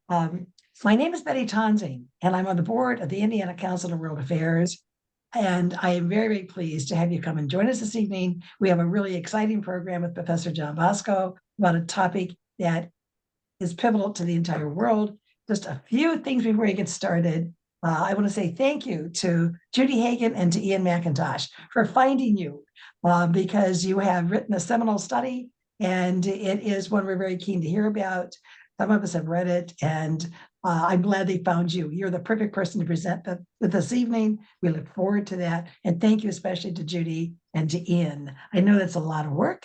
Um, my name is Betty Tonsing, and I'm on the board of the Indiana Council of World Affairs. And I am very, very pleased to have you come and join us this evening. We have a really exciting program with Professor John Bosco about a topic that is pivotal to the entire world. Just a few things before we get started. I want to say thank you to Judy Hagan and to Ian McIntosh for finding you because you have written a seminal study and it is one we're very keen to hear about. Some of us have read it, and I'm glad they found you. You're the perfect person to present this evening. We look forward to that. And thank you especially to Judy and to Ian. I know that's a lot of work.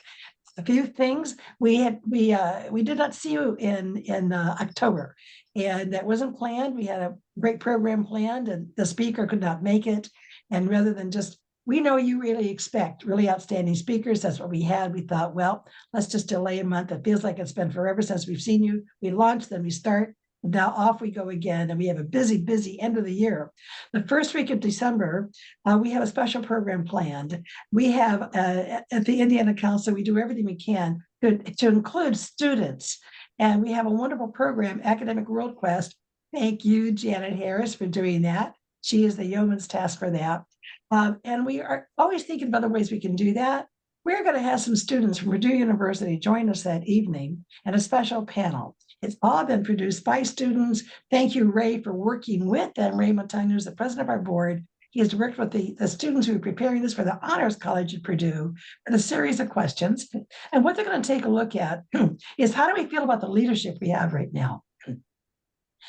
A few things we did not see you in October, and that wasn't planned. We had a great program planned, and the speaker could not make it. And rather than just, we know you really expect really outstanding speakers. That's what we had. We thought, well, let's just delay a month. It feels like it's been forever since we've seen you. We launched, then we start. Now off we go again, and we have a busy, busy end of the year. The first week of December, we have a special program planned. We have at the Indiana Council, we do everything we can to include students. And we have a wonderful program, Academic World Quest. Thank you, Janet Harris, for doing that. She is the yeoman's task for that. And we are always thinking of other ways we can do that. We're going to have some students from Purdue University join us that evening in a special panel. It's all been produced by students. Thank you, Ray, for working with them. Ray Montagno is the president of our board. He has worked with the students who are preparing this for the Honors College at Purdue with a series of questions. And what they're going to take a look at is how do we feel about the leadership we have right now?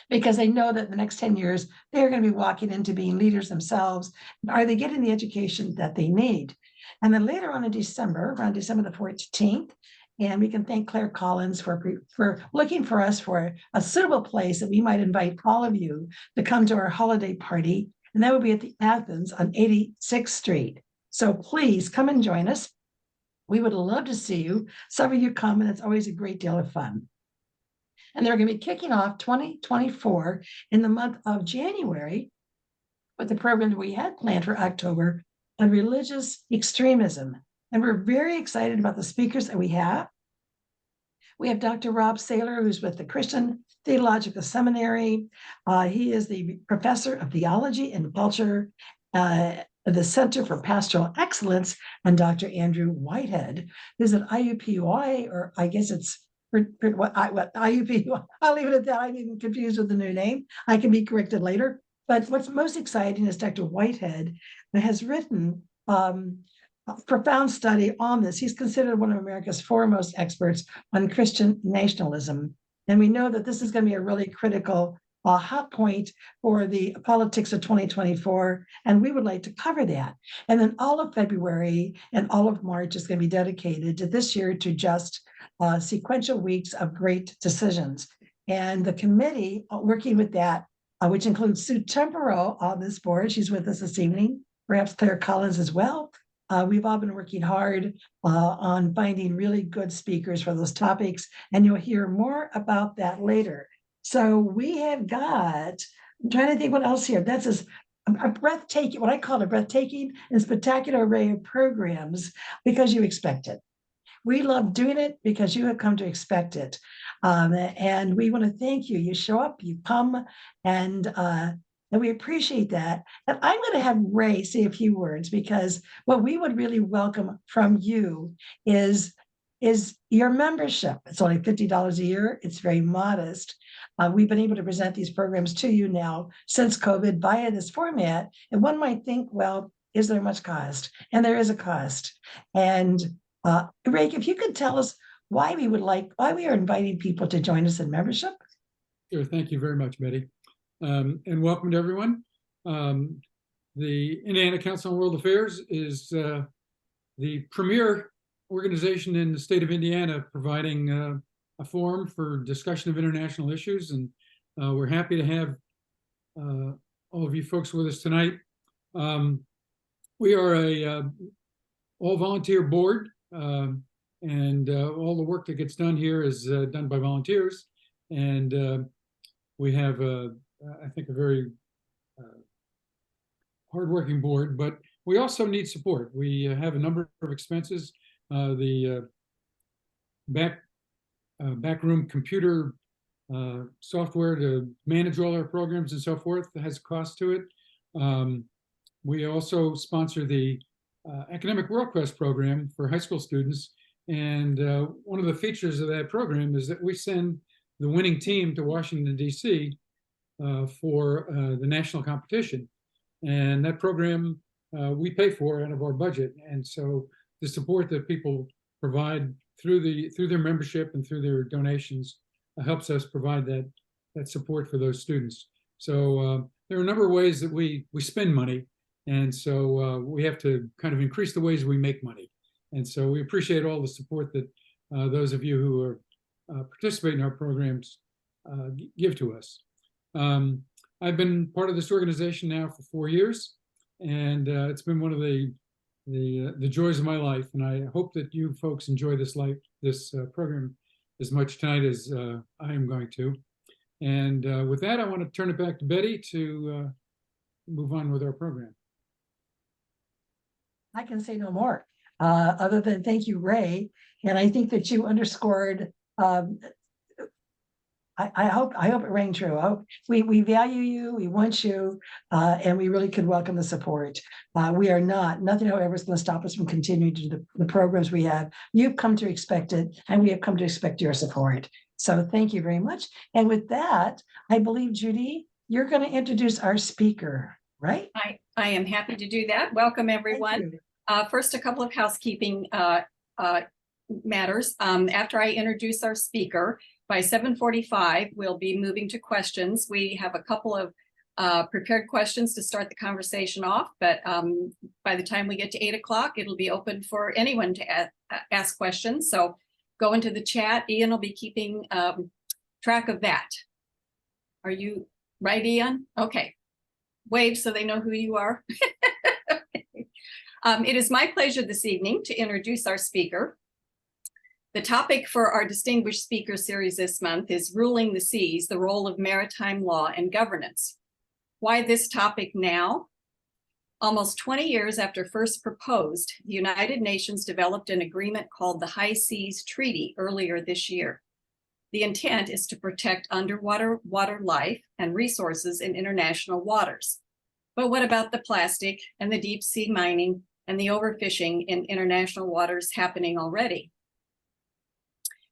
Because they know that in the next 10 years, they're going to be walking into being leaders themselves. Are they getting the education that they need? And then later on in December, around December the 14th, and we can thank Claire Collins for looking for us for a suitable place that we might invite all of you to come to our holiday party. And that will be at the Athens on 86th Street. So please come and join us. We would love to see you. Some of you come, and it's always a great deal of fun. And they're going to be kicking off 2024 in the month of January with the program that we had planned for October on religious extremism. And we're very excited about the speakers that we have. We have Dr. Rob Saylor, who's with the Christian Theological Seminary. He is the professor of theology and culture at the Center for Pastoral Excellence, and Dr. Andrew Whitehead, who's at IUPUI, or I guess it's what IUPUI. I'll leave it at that. I'm even confused with the new name. I can be corrected later. But what's most exciting is Dr. Whitehead has written a profound study on this. He's considered one of America's foremost experts on Christian nationalism. And we know that this is going to be a really critical hot point for the politics of 2024. And we would like to cover that. And then all of February and all of March is going to be dedicated to this year to just sequential weeks of great decisions. And the committee working with that, which includes Sue Tempero on this board. She's with us this evening, perhaps Claire Collins as well. We've all been working hard on finding really good speakers for those topics, and you'll hear more about that later. So we have got, I'm trying to think what else here. That's a breathtaking, what I call a breathtaking and spectacular array of programs because you expect it. We love doing it because you have come to expect it. And we want to thank you. You show up, you come, and we appreciate that. And I'm going to have Ray say a few words because what we would really welcome from you is your membership. It's only $50 a year. It's very modest. We've been able to present these programs to you now since COVID via this format. And one might think, well, is there much cost? And there is a cost. And Ray, if you could tell us why we are inviting people to join us in membership. Sure. Thank you very much, Betty. And welcome to everyone. The Indiana Council on World Affairs is the premier organization in the state of Indiana providing a forum for discussion of international issues. And we're happy to have all of you folks with us tonight. We are a all-volunteer board, and all the work that gets done here is done by volunteers. And we have, I think, a very hardworking board, but we also need support. We have a number of expenses. The backroom computer software to manage all our programs and so forth. That has a cost to it. We also sponsor the Academic World Quest program for high school students. And one of the features of that program is that we send the winning team to Washington, D.C. For the national competition. And that program we pay for out of our budget. And so the support that people provide through their membership and through their donations helps us provide that support for those students. So there are a number of ways that we spend money. And so we have to kind of increase the ways we make money. And so we appreciate all the support that those of you who are participating in our programs give to us. I've been part of this organization now for 4 years, and it's been one of the joys of my life. And I hope that you folks enjoy this program as much tonight as I am going to. And with that, I want to turn it back to Betty to move on with our program. I can say no more, other than thank you, Ray. And I think that you underscored, I hope it rang true. We value you, we want you, and we really could welcome the support. We are nothing however is going to stop us from continuing to do the programs we have. You've come to expect it, and we have come to expect your support. So thank you very much. And with that, I believe, Judy, you're going to introduce our speaker, right? I am happy to do that. Welcome, everyone. First, a couple of housekeeping matters. After I introduce our speaker, by 7:45, we'll be moving to questions. We have a couple of prepared questions to start the conversation off, but by the time we get to 8 o'clock, it'll be open for anyone to ask questions. So go into the chat. Ian will be keeping track of that. Are you right, Ian? Okay. Wave so they know who you are. It is my pleasure this evening to introduce our speaker. The topic for our Distinguished Speaker Series this month is Ruling the Seas, the Role of Maritime Law and Governance. Why this topic now? Almost 20 years after first proposed, the United Nations developed an agreement called the High Seas Treaty earlier this year. The intent is to protect underwater water life and resources in international waters. But what about the plastic and the deep sea mining and the overfishing in international waters happening already?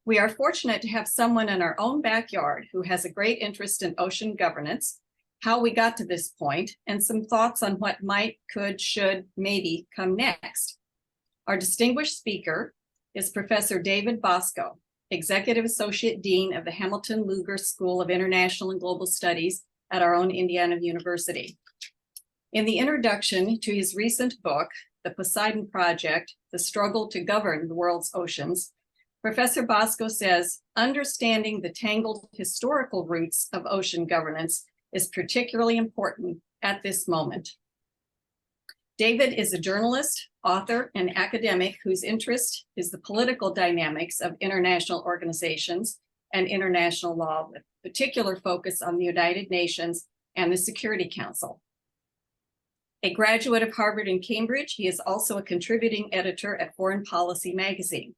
We are fortunate to have someone in our own backyard who has a great interest in ocean governance, how we got to this point, and some thoughts on what might, could, should, maybe come next. Our distinguished speaker is Professor David Bosco, Executive Associate Dean of the Hamilton Lugar School of International and Global Studies at our own Indiana University. In the introduction to his recent book, The Poseidon Project, The Struggle to Govern the World's Oceans, Professor Bosco says, understanding the tangled historical roots of ocean governance is particularly important at this moment. David is a journalist, author, and academic whose interest is the political dynamics of international organizations and international law, with particular focus on the United Nations and the Security Council. A graduate of Harvard and Cambridge, he is also a contributing editor at Foreign Policy magazine.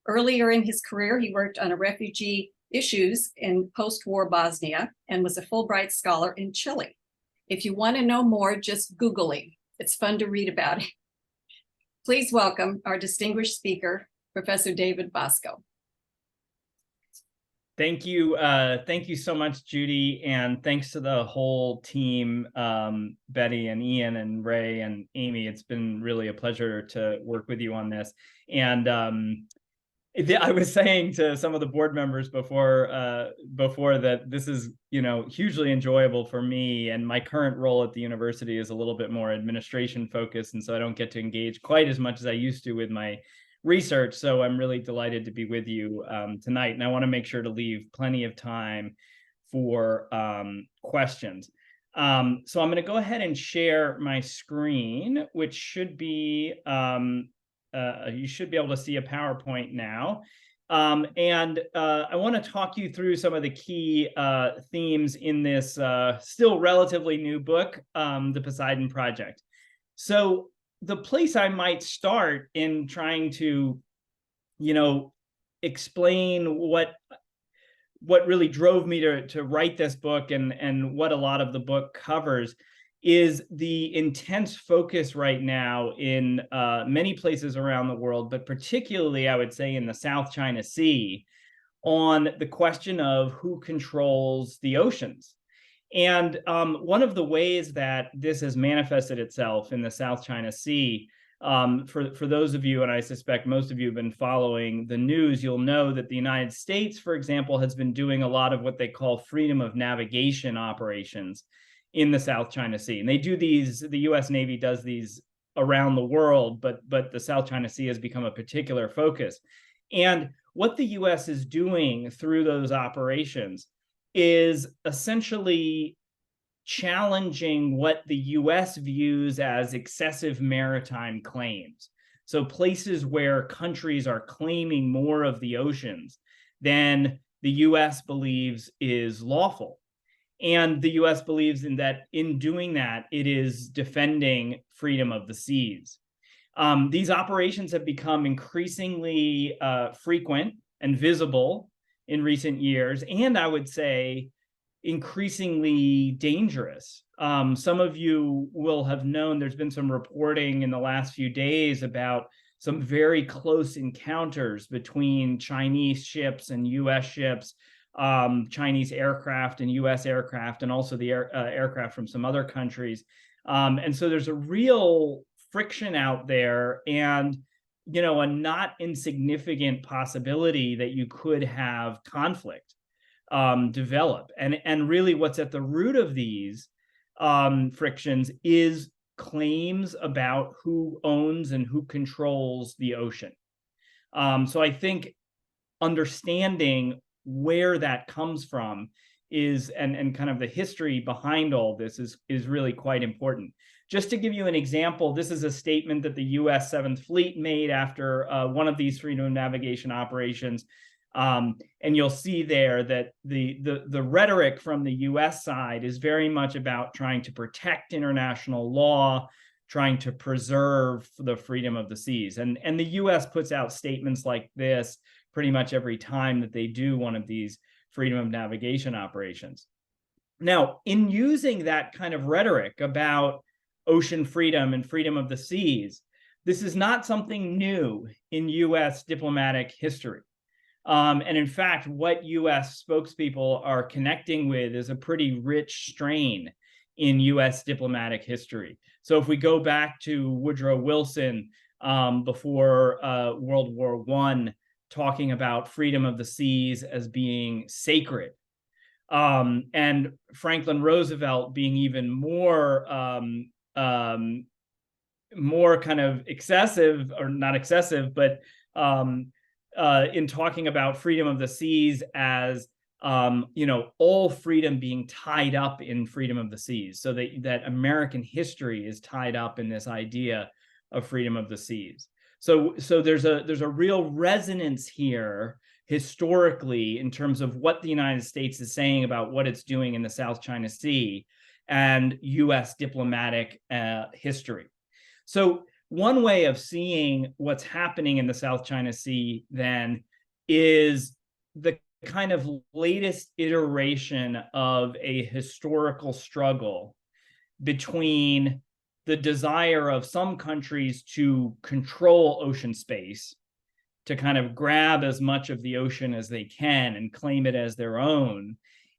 Earlier in his career, he worked on refugee issues in post-war Bosnia and was a Fulbright scholar in Chile. If you want to know more, just Google him. It's fun to read about it. Please welcome our distinguished speaker, Professor David Bosco. Thank you. Thank you so much, Judy. And thanks to the whole team, Betty and Ian and Ray and Amy. It's been really a pleasure to work with you on this. And I was saying to some of the board members before that this is, hugely enjoyable for me. And my current role at the university is a little bit more administration focused. And so I don't get to engage quite as much as I used to with my research. So I'm really delighted to be with you tonight. And I want to make sure to leave plenty of time for questions. So I'm going to go ahead and share my screen, which should be, you should be able to see a PowerPoint now. And I want to talk you through some of the key themes in this still relatively new book, The Poseidon Project. So the place I might start in trying to, explain what really drove me to write this book and what a lot of the book covers is the intense focus right now in many places around the world, but particularly, I would say, in the South China Sea, on the question of who controls the oceans. And one of the ways that this has manifested itself in the South China Sea, for those of you, and I suspect most of you have been following the news, you'll know that the United States, for example, has been doing a lot of what they call freedom of navigation operations in the South China Sea. And they do these, the US Navy does these around the world, but the South China Sea has become a particular focus. And what the US is doing through those operations is essentially challenging what the US views as excessive maritime claims. So places where countries are claiming more of the oceans than the US believes is lawful. And the US believes in doing that, it is defending freedom of the seas. These operations have become increasingly frequent and visible in recent years, and I would say increasingly dangerous. Some of you will have known there's been some reporting in the last few days about some very close encounters between Chinese ships and US ships, Chinese aircraft and US aircraft, and also the aircraft from some other countries. And so there's a real friction out there, and a not insignificant possibility that you could have conflict develop. And really what's at the root of these frictions is claims about who owns and who controls the ocean. So I think understanding where that comes from is and kind of the history behind all this is really quite important. Just to give you an example, this is a statement that the US 7th Fleet made after one of these freedom of navigation operations. And you'll see there that the rhetoric from the US side is very much about trying to protect international law, trying to preserve the freedom of the seas. And the US puts out statements like this pretty much every time that they do one of these freedom of navigation operations. Now, in using that kind of rhetoric about ocean freedom and freedom of the seas, this is not something new in US diplomatic history. And in fact, what US spokespeople are connecting with is a pretty rich strain in US diplomatic history. So if we go back to Woodrow Wilson before World War I, talking about freedom of the seas as being sacred, and Franklin Roosevelt being even more kind of excessive, or not excessive, but in talking about freedom of the seas as all freedom being tied up in freedom of the seas, so that American history is tied up in this idea of freedom of the seas. So there's a real resonance here historically in terms of what the United States is saying about what it's doing in the South China Sea and US diplomatic history. So one way of seeing what's happening in the South China Sea then is the kind of latest iteration of a historical struggle between the desire of some countries to control ocean space, to kind of grab as much of the ocean as they can and claim it as their own,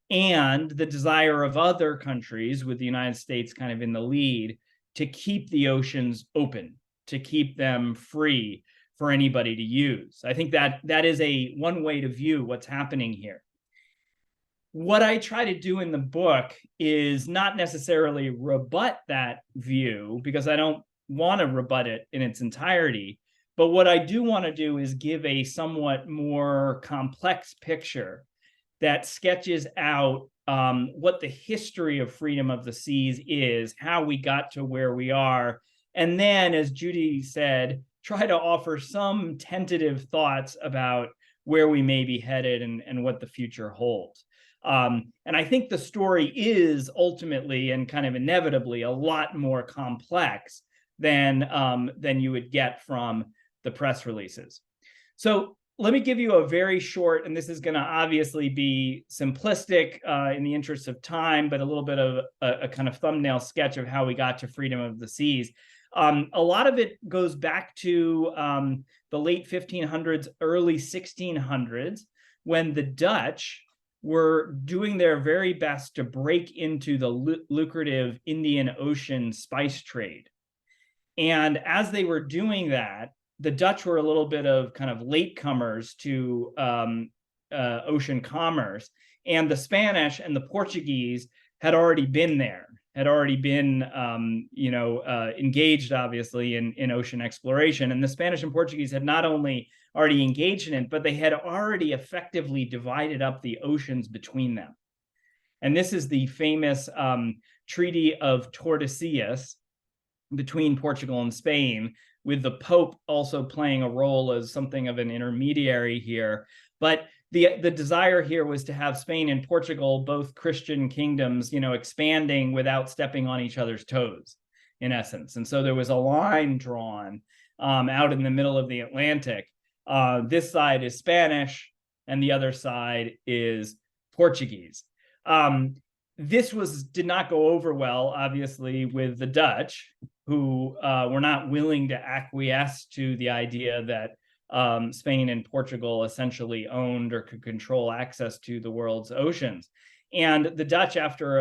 and the desire of other countries, with the United States kind of in the lead, to keep the oceans open, to keep them free for anybody to use. I think that is one way to view what's happening here. What I try to do in the book is not necessarily rebut that view, because I don't want to rebut it in its entirety. But what I do want to do is give a somewhat more complex picture that sketches out what the history of freedom of the seas is, how we got to where we are, and then, as Judy said, try to offer some tentative thoughts about where we may be headed and what the future holds. And I think the story is ultimately and kind of inevitably a lot more complex than you would get from the press releases. So let me give you a very short, and this is going to obviously be simplistic in the interest of time, but a little bit of a kind of thumbnail sketch of how we got to freedom of the seas. A lot of it goes back to the late 1500s, early 1600s, when the Dutch were doing their very best to break into the lucrative Indian Ocean spice trade. And as they were doing that, the Dutch were a little bit of kind of latecomers to ocean commerce, and the Spanish and the Portuguese had already been there, had already been engaged, obviously, in ocean exploration. And the Spanish and Portuguese had not only already engaged in it, but they had already effectively divided up the oceans between them. And this is the famous Treaty of Tordesillas between Portugal and Spain, with the Pope also playing a role as something of an intermediary here. But the desire here was to have Spain and Portugal, both Christian kingdoms, expanding without stepping on each other's toes, in essence. And so there was a line drawn out in the middle of the Atlantic. This side is Spanish, and the other side is Portuguese. This did not go over well, obviously, with the Dutch, who were not willing to acquiesce to the idea that Spain and Portugal essentially owned or could control access to the world's oceans. And the Dutch, after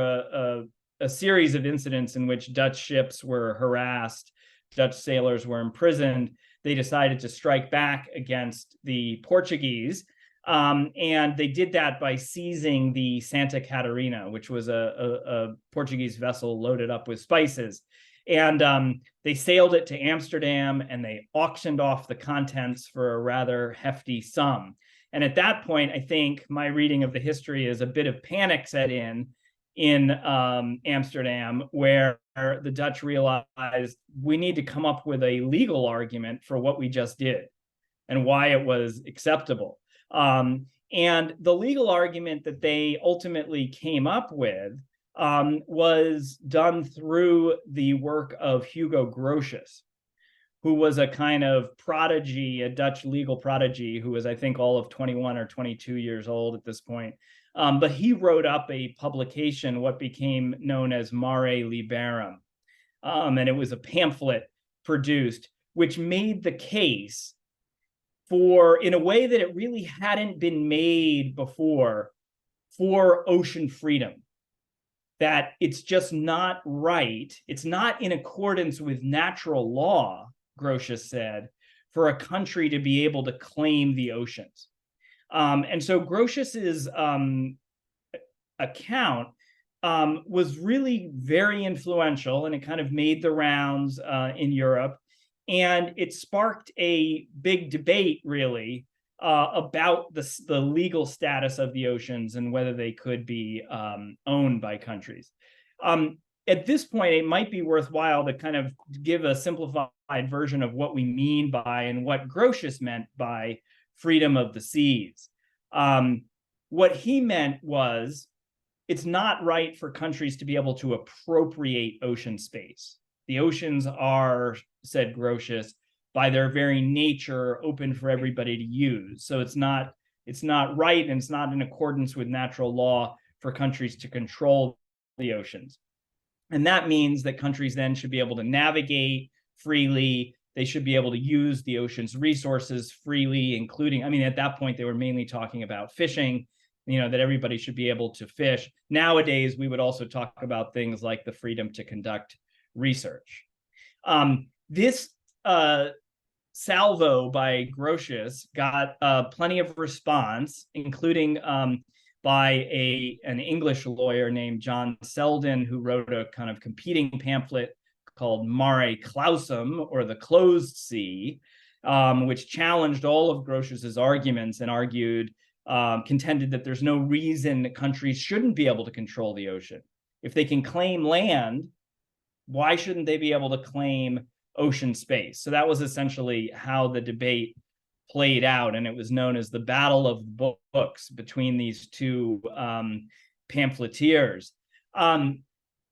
a series of incidents in which Dutch ships were harassed, Dutch sailors were imprisoned, they decided to strike back against the Portuguese. And they did that by seizing the Santa Catarina, which was a Portuguese vessel loaded up with spices. And they sailed it to Amsterdam, and they auctioned off the contents for a rather hefty sum. And at that point, I think my reading of the history is a bit of panic set in Amsterdam, where the Dutch realized we need to come up with a legal argument for what we just did and why it was acceptable. And the legal argument that they ultimately came up with was done through the work of Hugo Grotius, who was a kind of prodigy, a Dutch legal prodigy, who was, I think, all of 21 or 22 years old at this point. But he wrote up a publication, what became known as Mare Liberum. And it was a pamphlet produced, which made the case in a way that it really hadn't been made before, for ocean freedom. That it's just not right. It's not in accordance with natural law, Grotius said, for a country to be able to claim the oceans. And so Grotius's account was really very influential, and it kind of made the rounds in Europe. And it sparked a big debate, really, about the legal status of the oceans and whether they could be owned by countries. At this point, it might be worthwhile to kind of give a simplified version of what we mean by and what Grotius meant by freedom of the seas. What he meant was, it's not right for countries to be able to appropriate ocean space. The oceans are, said Grotius, by their very nature, open for everybody to use. So it's not right, and it's not in accordance with natural law for countries to control the oceans. And that means that countries then should be able to navigate freely. They should be able to use the ocean's resources freely, including, at that point, they were mainly talking about fishing, that everybody should be able to fish. Nowadays, we would also talk about things like the freedom to conduct research. This salvo by Grotius got plenty of response, including by an English lawyer named John Selden, who wrote a kind of competing pamphlet called Mare Clausum, or the Closed Sea, which challenged all of Grotius's arguments and contended that there's no reason that countries shouldn't be able to control the ocean. If they can claim land, why shouldn't they be able to claim ocean space? So that was essentially how the debate played out, and it was known as the Battle of Books between these two pamphleteers.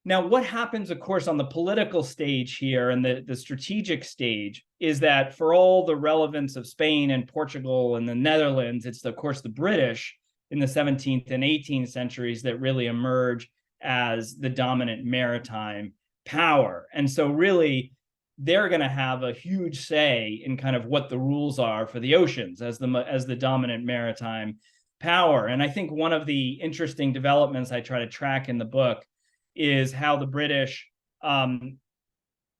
Now, what happens, of course, on the political stage here and the strategic stage is that for all the relevance of Spain and Portugal and the Netherlands, it's, of course, the British in the 17th and 18th centuries that really emerge as the dominant maritime power. And so really, they're going to have a huge say in kind of what the rules are for the oceans as the dominant maritime power. And I think one of the interesting developments I try to track in the book is how the British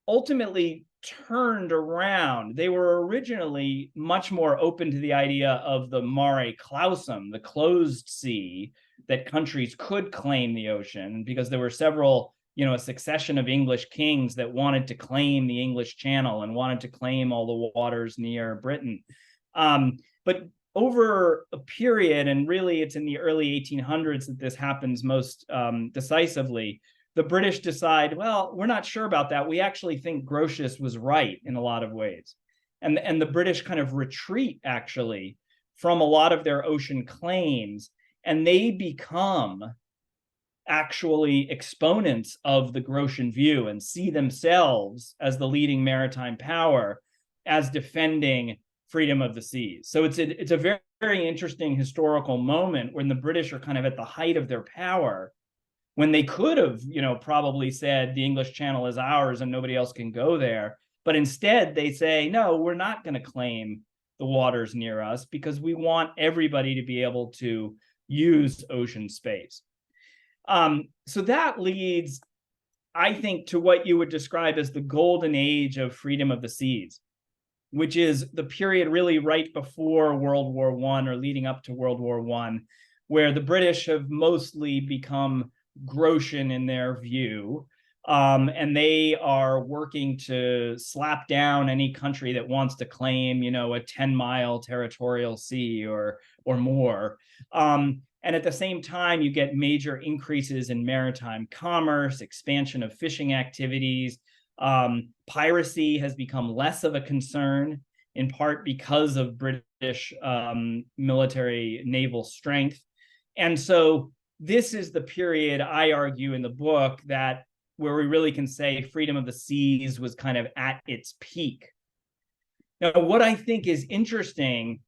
ultimately turned around. They were originally much more open to the idea of the mare clausum, the closed sea, that countries could claim the ocean, because there were several, a succession of English kings that wanted to claim the English Channel and wanted to claim all the waters near Britain. But over a period, and really it's in the early 1800s that this happens most decisively, the British decide, well, we're not sure about that. We actually think Grotius was right in a lot of ways. And the British kind of retreat, actually, from a lot of their ocean claims, and they become actually exponents of the Grotian view and see themselves as the leading maritime power, as defending freedom of the seas. So it's a very, very interesting historical moment when the British are kind of at the height of their power, when they could have, probably said the English Channel is ours and nobody else can go there. But instead they say, no, we're not going to claim the waters near us because we want everybody to be able to use ocean space. So that leads, I think, to what you would describe as the golden age of freedom of the seas, which is the period really right before World War I or leading up to World War I, where the British have mostly become Grotian in their view, and they are working to slap down any country that wants to claim, a 10-mile territorial sea or more. And at the same time, you get major increases in maritime commerce, expansion of fishing activities. Piracy has become less of a concern, in part because of British military naval strength. And so this is the period, I argue in the book, that where we really can say freedom of the seas was kind of at its peak. Now, what I think is interesting,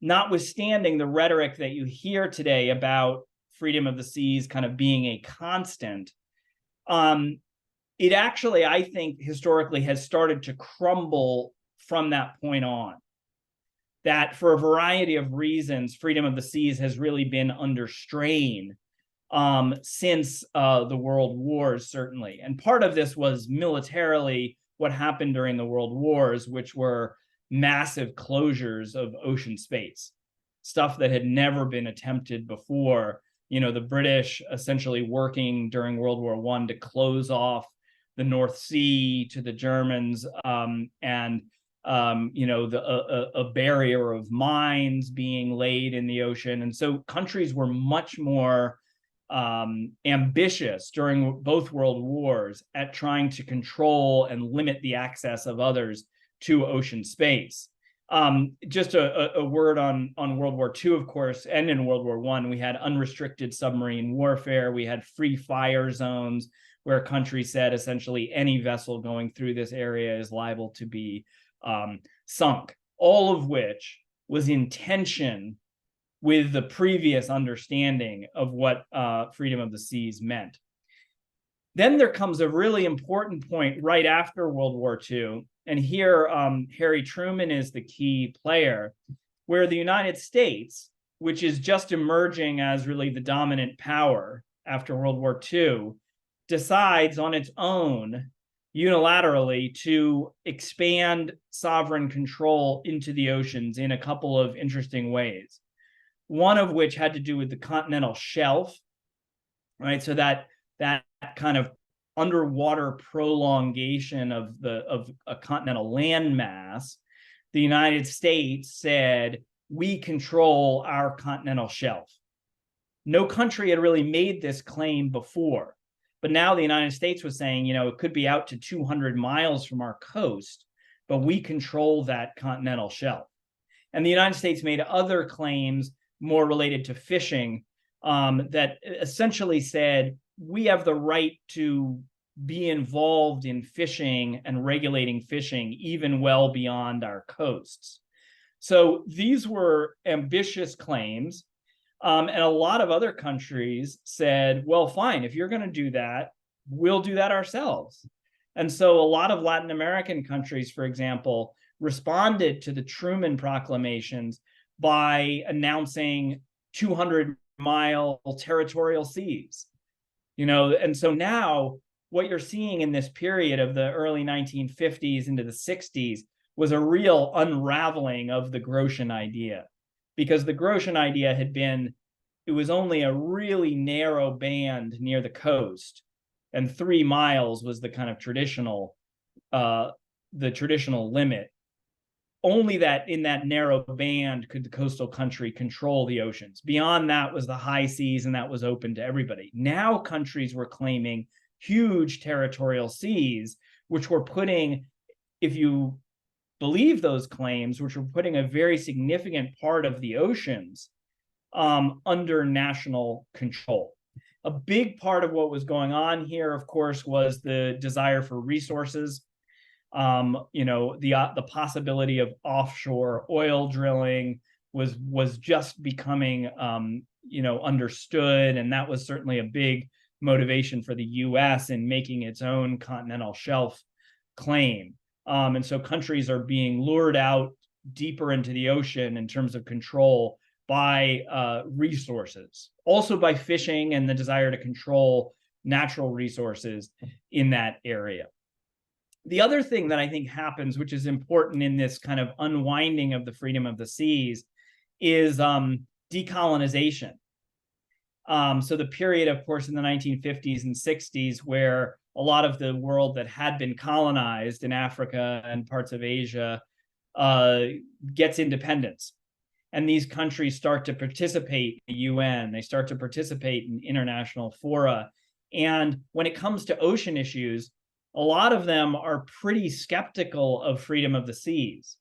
notwithstanding the rhetoric that you hear today about freedom of the seas kind of being a constant, it actually, I think, historically has started to crumble from that point on. That for a variety of reasons, freedom of the seas has really been under strain since the world wars, certainly. And part of this was militarily what happened during the world wars, which were massive closures of ocean space, stuff that had never been attempted before. The British essentially working during World War I to close off the North Sea to the Germans, and a barrier of mines being laid in the ocean. And so countries were much more ambitious during both world wars at trying to control and limit the access of others to ocean space. Just a word on World War II, of course, and in World War I, we had unrestricted submarine warfare. We had free fire zones where countries said essentially any vessel going through this area is liable to be sunk, all of which was in tension with the previous understanding of what freedom of the seas meant. Then there comes a really important point right after World War II, and here Harry Truman is the key player, where the United States, which is just emerging as really the dominant power after World War II, decides on its own unilaterally to expand sovereign control into the oceans in a couple of interesting ways. One of which had to do with the continental shelf, right? So that kind of underwater prolongation of a continental landmass, the United States said, we control our continental shelf. No country had really made this claim before, but now the United States was saying, it could be out to 200 miles from our coast, but we control that continental shelf. And the United States made other claims more related to fishing, that essentially said, we have the right to be involved in fishing and regulating fishing even well beyond our coasts. So these were ambitious claims. And a lot of other countries said, well, fine, if you're going to do that, we'll do that ourselves. And so a lot of Latin American countries, for example, responded to the Truman proclamations by announcing 200-mile territorial seas. And so now what you're seeing in this period of the early 1950s into the 60s was a real unraveling of the Grotian idea, because the Grotian idea had been, it was only a really narrow band near the coast, and 3 miles was the kind of traditional limit. Only that in that narrow band could the coastal country control the oceans. Beyond that was the high seas, and that was open to everybody. Now countries were claiming huge territorial seas, which were putting, if you believe those claims, which were putting a very significant part of the oceans under national control. A big part of what was going on here, of course, was the desire for resources. The possibility of offshore oil drilling was just becoming understood, and that was certainly a big motivation for the U.S. in making its own continental shelf claim. And so countries are being lured out deeper into the ocean in terms of control by resources, also by fishing and the desire to control natural resources in that area. The other thing that I think happens, which is important in this kind of unwinding of the freedom of the seas, is decolonization. So the period, of course, in the 1950s and 60s, where a lot of the world that had been colonized in Africa and parts of Asia gets independence. And these countries start to participate in the UN, they start to participate in international fora. And when it comes to ocean issues, a lot of them are pretty skeptical of freedom of the seas,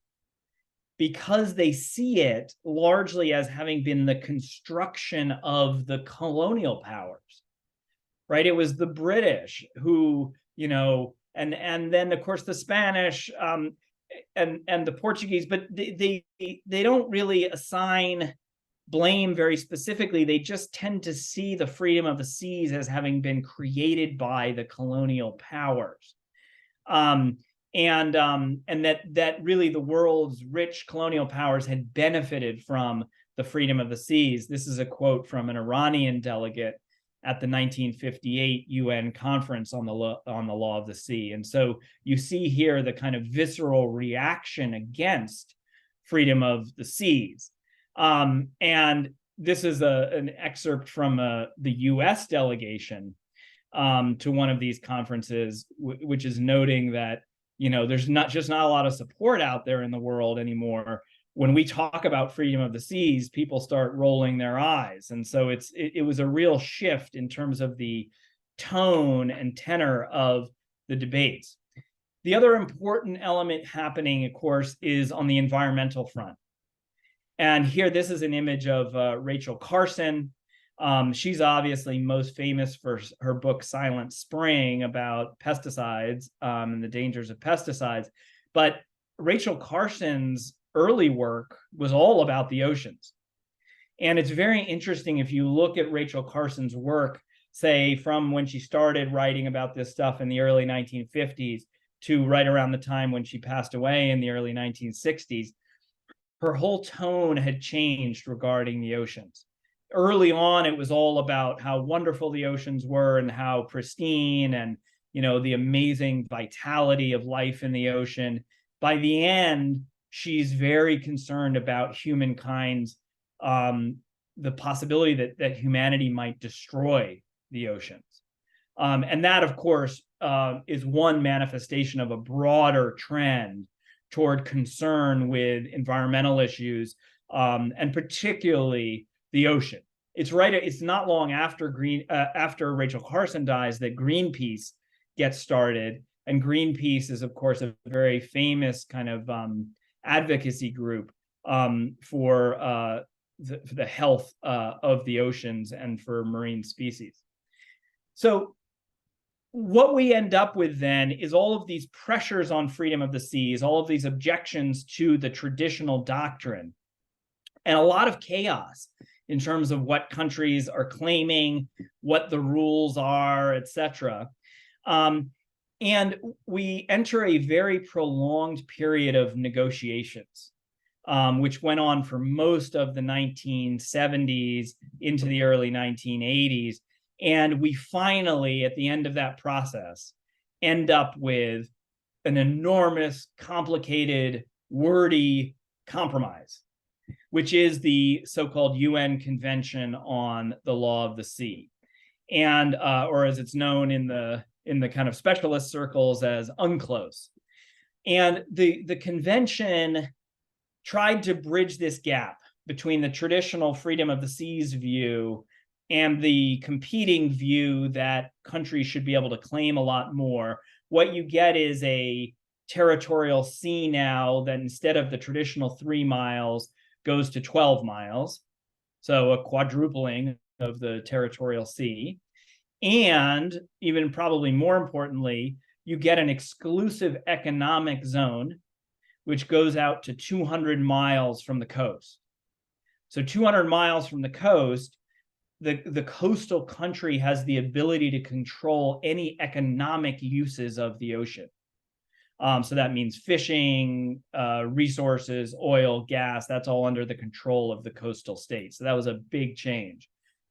because they see it largely as having been the construction of the colonial powers, right? It was the British who, and then of course the Spanish and the Portuguese, but they don't really assign blame very specifically. They just tend to see the freedom of the seas as having been created by the colonial powers. And that really the world's rich colonial powers had benefited from the freedom of the seas. This is a quote from an Iranian delegate at the 1958 UN conference on the law of the sea. And so you see here the kind of visceral reaction against freedom of the seas. And this is an excerpt from the US delegation to one of these conferences, which is noting that, there's not a lot of support out there in the world anymore. When we talk about freedom of the seas, people start rolling their eyes. And so it was a real shift in terms of the tone and tenor of the debates. The other important element happening, of course, is on the environmental front. And here, this is an image of Rachel Carson. She's obviously most famous for her book, Silent Spring, about pesticides and the dangers of pesticides. But Rachel Carson's early work was all about the oceans. And it's very interesting if you look at Rachel Carson's work, say from when she started writing about this stuff in the early 1950s to right around the time when she passed away in the early 1960s, her whole tone had changed regarding the oceans. Early on, it was all about how wonderful the oceans were and how pristine and, the amazing vitality of life in the ocean. By the end, she's very concerned about humankind's, the possibility that humanity might destroy the oceans. And that, of course, is one manifestation of a broader trend toward concern with environmental issues, and particularly the ocean. It's not long after after Rachel Carson dies that Greenpeace gets started. And Greenpeace is, of course, a very famous kind of advocacy group for the health of the oceans and for marine species. So what we end up with then is all of these pressures on freedom of the seas, all of these objections to the traditional doctrine, and a lot of chaos in terms of what countries are claiming, what the rules are, etc. And we enter a very prolonged period of negotiations, which went on for most of the 1970s into the early 1980s. And we finally, at the end of that process, end up with an enormous, complicated, wordy compromise, which is the so-called UN Convention on the Law of the Sea, and or as it's known in the kind of specialist circles as UNCLOS. And the convention tried to bridge this gap between the traditional freedom of the seas view and the competing view that countries should be able to claim a lot more. What you get is a territorial sea now that instead of the traditional 3 miles goes to 12 miles. So a quadrupling of the territorial sea. And even probably more importantly, you get an exclusive economic zone, which goes out to 200 miles from the coast. So 200 miles from the coast, the coastal country has the ability to control any economic uses of the ocean. So that means fishing, resources, oil, gas, that's all under the control of the coastal state. So that was a big change.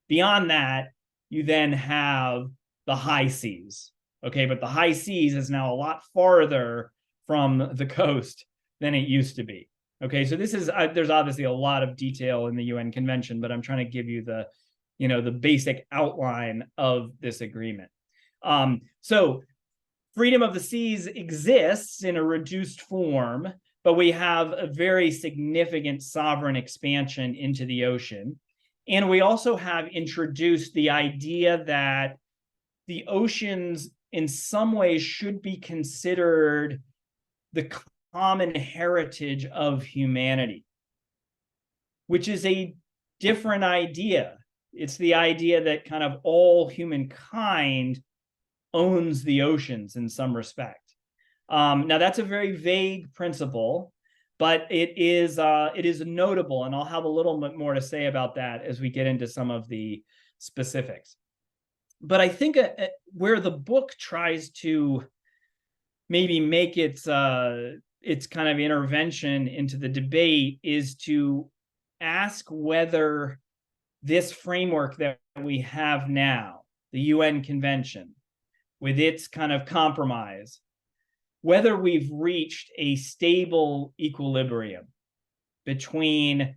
Beyond that, you then have the high seas. Okay, but the high seas is now a lot farther from the coast than it used to be. Okay, so this is, there's obviously a lot of detail in the UN Convention, but I'm trying to give you the, the basic outline of this agreement. So freedom of the seas exists in a reduced form, but we have a very significant sovereign expansion into the ocean. And we also have introduced the idea that the oceans in some ways should be considered the common heritage of humanity, which is a different idea. It's the idea that kind of all humankind owns the oceans in some respect. Now that's a very vague principle, but it is notable, and I'll have a little bit more to say about that as we get into some of the specifics. But I think where the book tries to maybe make its kind of intervention into the debate is to ask whether this framework that we have now, the UN Convention, with its kind of compromise, whether we've reached a stable equilibrium between,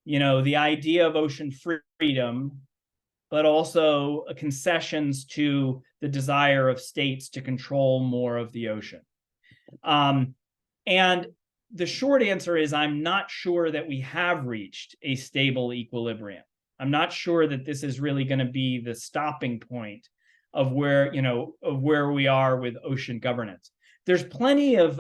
the idea of ocean freedom, but also concessions to the desire of states to control more of the ocean. And the short answer is I'm not sure that we have reached a stable equilibrium. I'm not sure that this is really going to be the stopping point of where, of where we are with ocean governance. There's plenty of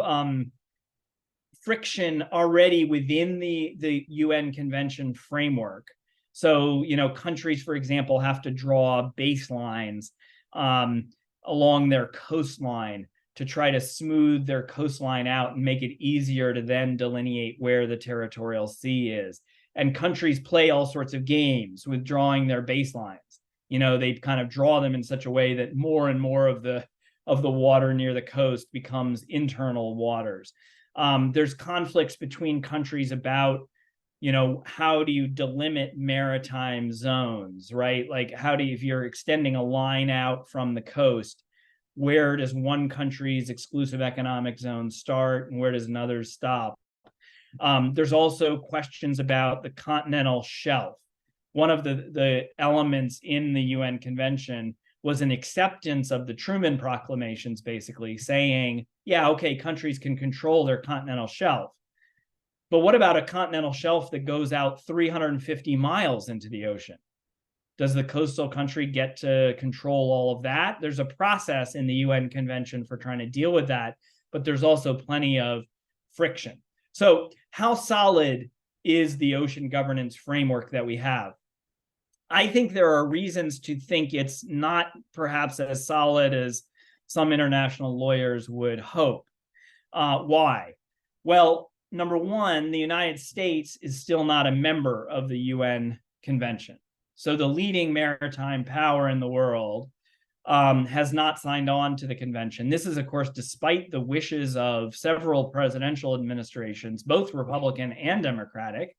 friction already within the UN Convention framework. So, countries, for example, have to draw baselines along their coastline to try to smooth their coastline out and make it easier to then delineate where the territorial sea is. And countries play all sorts of games with drawing their baselines. They kind of draw them in such a way that more and more of the water near the coast becomes internal waters. There's conflicts between countries about, how do you delimit maritime zones, right? Like if you're extending a line out from the coast, where does one country's exclusive economic zone start and where does another's stop? There's also questions about the continental shelf. One of the elements in the UN Convention was an acceptance of the Truman proclamations, basically saying, yeah, okay, countries can control their continental shelf. But what about a continental shelf that goes out 350 miles into the ocean? Does the coastal country get to control all of that? There's a process in the UN Convention for trying to deal with that, but there's also plenty of friction. So how solid is the ocean governance framework that we have. I think there are reasons to think it's not perhaps as solid as some international lawyers would hope. Why? Well, number one, the United States is still not a member of the UN Convention. So the leading maritime power in the world has not signed on to the convention. This is, of course, despite the wishes of several presidential administrations, both Republican and Democratic,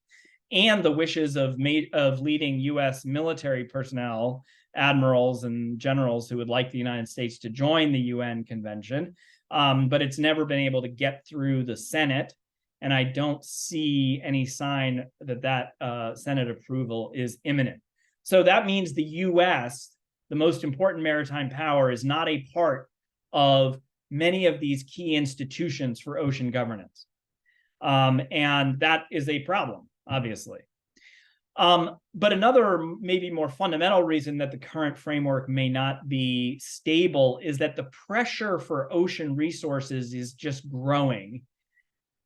and the wishes of leading U.S. military personnel, admirals and generals who would like the United States to join the UN Convention. But it's never been able to get through the Senate. And I don't see any sign that Senate approval is imminent. So that means the US, the most important maritime power, is not a part of many of these key institutions for ocean governance. And that is a problem, obviously. But another maybe more fundamental reason that the current framework may not be stable is that the pressure for ocean resources is just growing.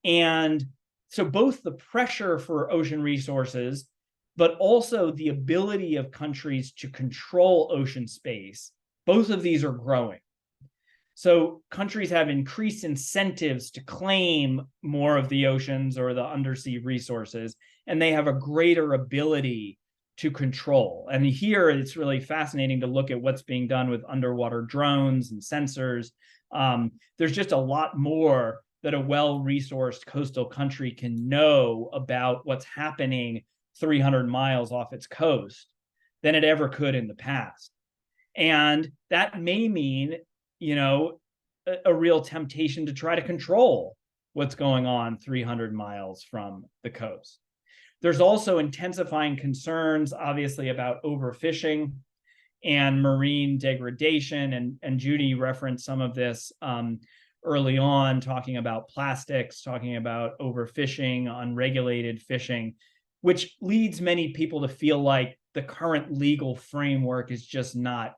And so both the pressure for ocean resources, but also the ability of countries to control ocean space, both of these are growing. So countries have increased incentives to claim more of the oceans or the undersea resources, and they have a greater ability to control. And here it's really fascinating to look at what's being done with underwater drones and sensors. There's just a lot more that a well-resourced coastal country can know about what's happening 300 miles off its coast than it ever could in the past. And that may mean, you know, a real temptation to try to control what's going on 300 miles from the coast. There's also intensifying concerns, obviously, about overfishing and marine degradation. And Judy referenced some of this early on, talking about plastics, talking about overfishing, unregulated fishing, which leads many people to feel like the current legal framework is just not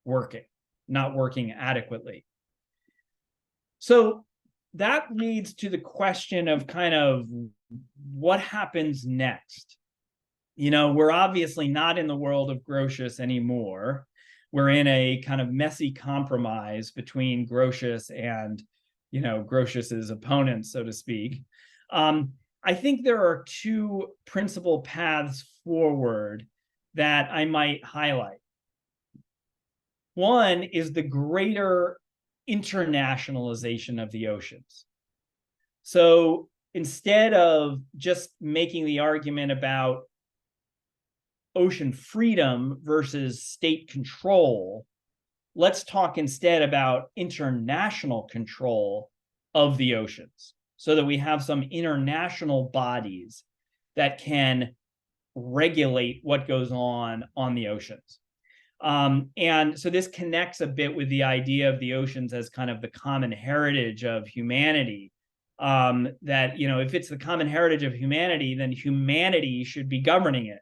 working adequately. So that leads to the question of kind of what happens next. You know, we're obviously not in the world of Grotius anymore. We're in a kind of messy compromise between Grotius and, you know, Grotius's opponents, so to speak. I think there are two principal paths forward that I might highlight. One is the greater internationalization of the oceans. So instead of just making the argument about ocean freedom versus state control, let's talk instead about international control of the oceans, so that we have some international bodies that can regulate what goes on the oceans. And so this connects a bit with the idea of the oceans as kind of the common heritage of humanity. That, you know, if it's the common heritage of humanity, then humanity should be governing it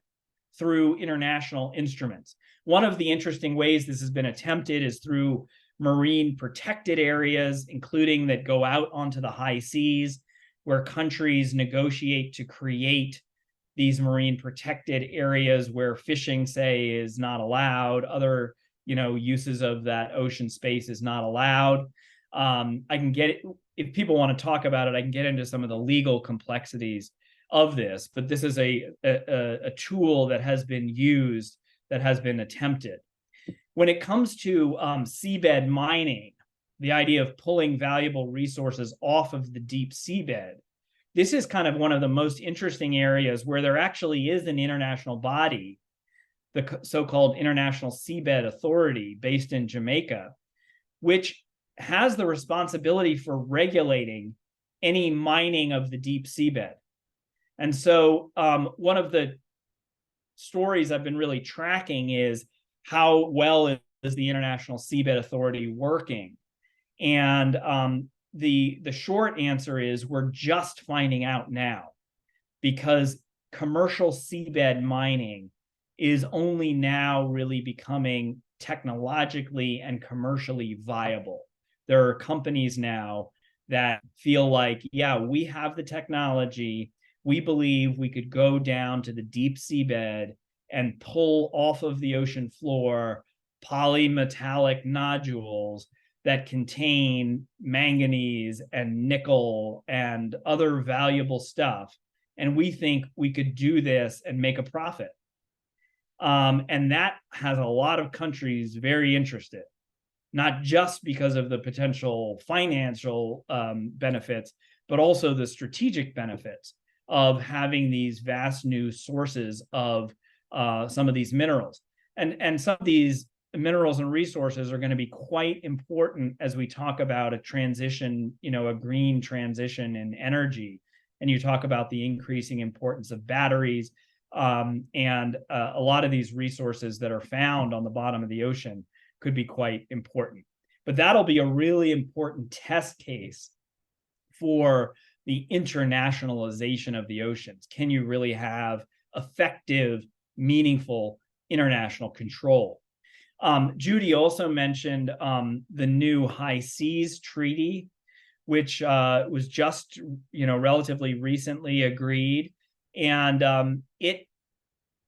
through international instruments. One of the interesting ways this has been attempted is through marine protected areas, including that go out onto the high seas, where countries negotiate to create these marine protected areas where fishing, say, is not allowed, other, you know, uses of that ocean space is not allowed. I can get it, if people want to talk about it, I can get into some of the legal complexities of this, but this is a tool that has been used, that has been attempted. When it comes to seabed mining, the idea of pulling valuable resources off of the deep seabed, this is kind of one of the most interesting areas where there actually is an international body, the so-called International Seabed Authority based in Jamaica, which has the responsibility for regulating any mining of the deep seabed. And so one of the stories I've been really tracking is how well is the International Seabed Authority working? And the short answer is we're just finding out now, because commercial seabed mining is only now really becoming technologically and commercially viable. There are companies now that feel like, yeah, we have the technology, we believe we could go down to the deep seabed and pull off of the ocean floor polymetallic nodules that contain manganese and nickel and other valuable stuff. And we think we could do this and make a profit. And that has a lot of countries very interested, not just because of the potential financial benefits, but also the strategic benefits of having these vast new sources of some of these minerals. And some of these minerals and resources are going to be quite important as we talk about a transition, a green transition in energy. And you talk about the increasing importance of batteries and a lot of these resources that are found on the bottom of the ocean could be quite important. But that'll be a really important test case for the internationalization of the oceans. Can you really have effective, meaningful international control? Judy also mentioned the new High Seas Treaty, which was just, relatively recently agreed. And it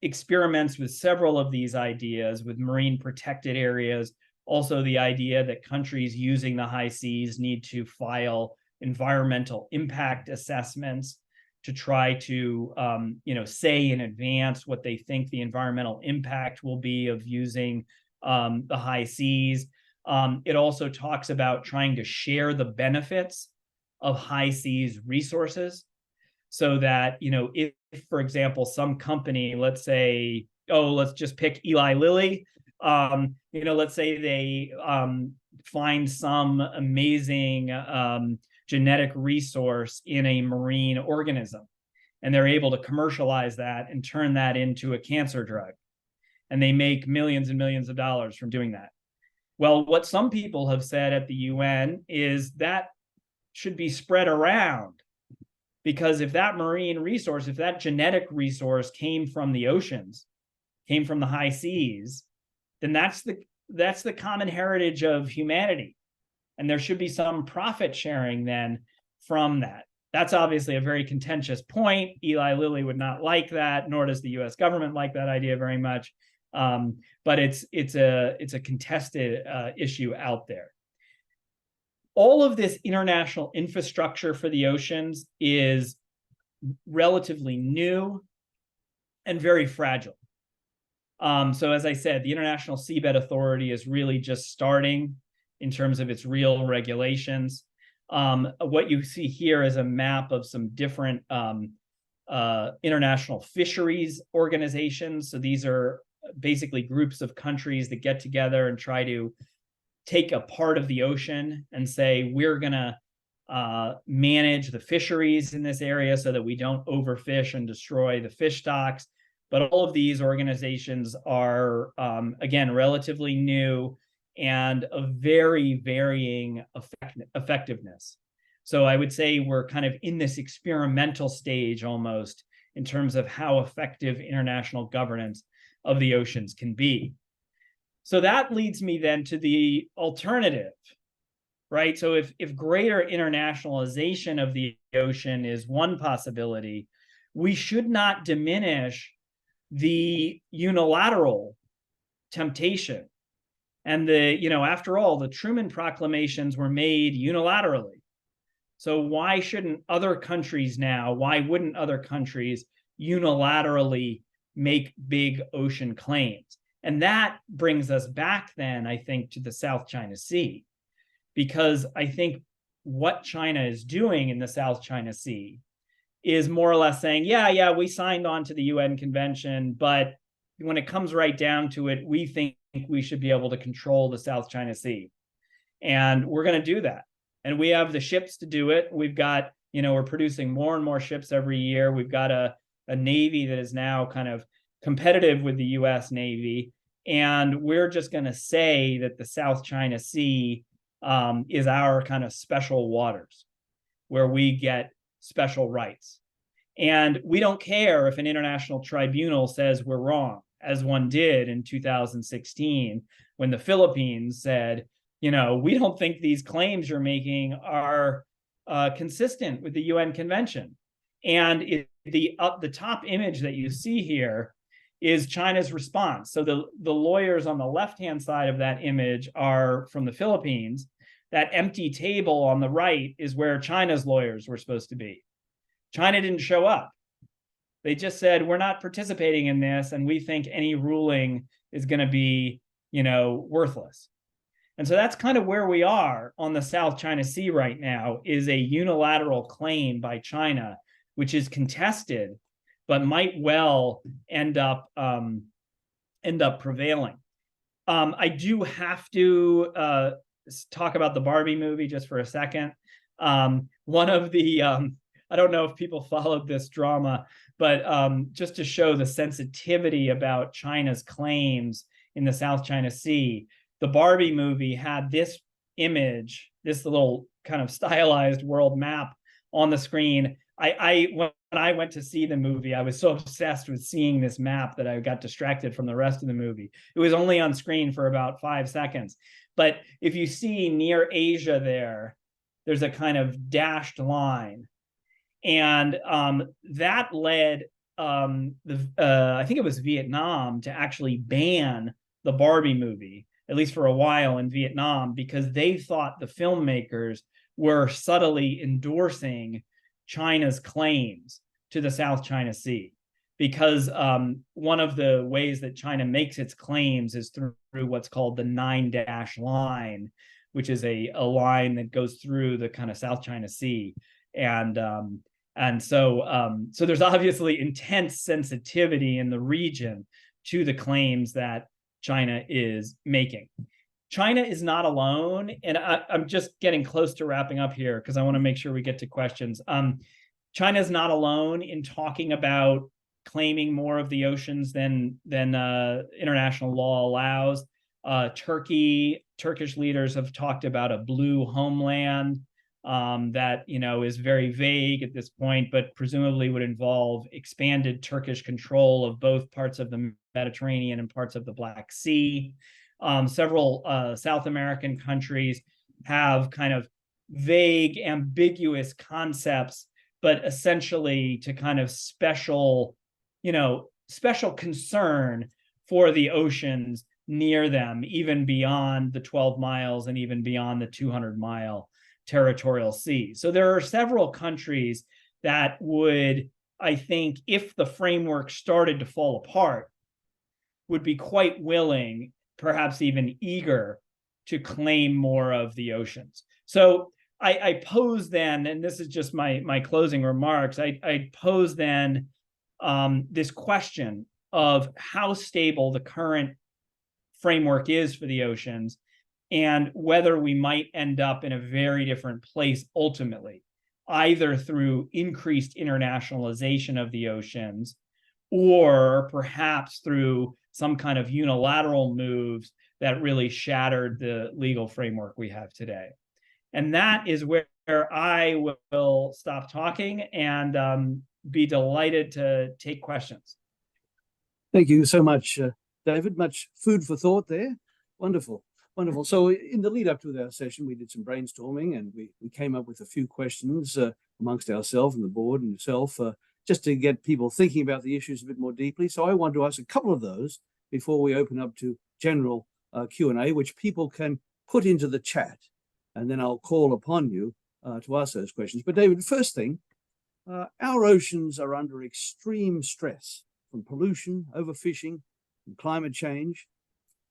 experiments with several of these ideas with marine protected areas. Also, the idea that countries using the high seas need to file environmental impact assessments to try to, say in advance what they think the environmental impact will be of using the high seas. It also talks about trying to share the benefits of high seas resources so that, if, for example, some company, let's say, let's just pick Eli Lilly, let's say they find some amazing genetic resource in a marine organism, and they're able to commercialize that and turn that into a cancer drug. And they make millions and millions of dollars from doing that. Well, what some people have said at the UN is that should be spread around, because if that marine resource, if that genetic resource came from the oceans, came from the high seas, then that's the common heritage of humanity. And there should be some profit sharing then from that. That's obviously a very contentious point. Eli Lilly would not like that, nor does the US government like that idea very much. But it's a contested issue out there. All of this international infrastructure for the oceans is relatively new and very fragile. So as I said, the International Seabed Authority is really just starting in terms of its real regulations. What you see here is a map of some different international fisheries organizations. So these are basically groups of countries that get together and try to take a part of the ocean and say, we're going to manage the fisheries in this area so that we don't overfish and destroy the fish stocks. But all of these organizations are, again, relatively new and of very varying effectiveness. So I would say we're kind of in this experimental stage almost in terms of how effective international governance of the oceans can be. So that leads me then to the alternative, right? So if greater internationalization of the ocean is one possibility, we should not diminish the unilateral temptation. And after all, the Truman proclamations were made unilaterally. So why shouldn't other countries now, why wouldn't other countries unilaterally make big ocean claims? And that brings us back then, I think, to the South China Sea, because I think what China is doing in the South China Sea is more or less saying, yeah, we signed on to the UN convention, but when it comes right down to it, we think we should be able to control the South China Sea. And we're going to do that. And we have the ships to do it. We've got, we're producing more and more ships every year. We've got a Navy that is now kind of competitive with the US Navy. And we're just going to say that the South China Sea is our kind of special waters where we get special rights. And we don't care if an international tribunal says we're wrong, as one did in 2016, when the Philippines said, we don't think these claims you're making are consistent with the UN convention. And it the top image that you see here is China's response. So the lawyers on the left-hand side of that image are from the Philippines. That empty table on the right is where China's lawyers were supposed to be. China didn't show up. They just said, we're not participating in this, and we think any ruling is going to be, worthless. And so that's kind of where we are on the South China Sea right now, is a unilateral claim by China, which is contested, but might well end up prevailing. I do have to talk about the Barbie movie just for a second. One of the, I don't know if people followed this drama, but just to show the sensitivity about China's claims in the South China Sea, the Barbie movie had this image, this little kind of stylized world map on the screen. When I went to see the movie, I was so obsessed with seeing this map that I got distracted from the rest of the movie. It was only on screen for about 5 seconds. But if you see near Asia there's a kind of dashed line. And that led, I think it was Vietnam, to actually ban the Barbie movie, at least for a while in Vietnam, because they thought the filmmakers were subtly endorsing China's claims to the South China Sea. Because one of the ways that China makes its claims is through what's called the 9-dash line, which is a line that goes through the kind of South China Sea. And so there's obviously intense sensitivity in the region to the claims that China is making. China is not alone, and I'm just getting close to wrapping up here because I want to make sure we get to questions. China is not alone in talking about claiming more of the oceans than international law allows. Turkish leaders have talked about a blue homeland that is very vague at this point, but presumably would involve expanded Turkish control of both parts of the Mediterranean and parts of the Black Sea. Several South American countries have kind of vague, ambiguous concepts, but essentially to kind of special concern for the oceans near them, even beyond the 12 miles and even beyond the 200-mile territorial sea. So there are several countries that would, I think, if the framework started to fall apart, would be quite willing, perhaps even eager, to claim more of the oceans. So I pose then, and this is just my closing remarks, I pose then this question of how stable the current framework is for the oceans, and whether we might end up in a very different place ultimately, either through increased internationalization of the oceans, or perhaps through some kind of unilateral moves that really shattered the legal framework we have today. And that is where I will stop talking and be delighted to take questions. Thank you so much, David. Much food for thought there. Wonderful. Wonderful. So in the lead up to our session, we did some brainstorming and we came up with a few questions amongst ourselves and the board and yourself, just to get people thinking about the issues a bit more deeply. So I want to ask a couple of those before we open up to general Q&A, which people can put into the chat. And then I'll call upon you to ask those questions. But David, first thing, our oceans are under extreme stress from pollution, overfishing, and climate change.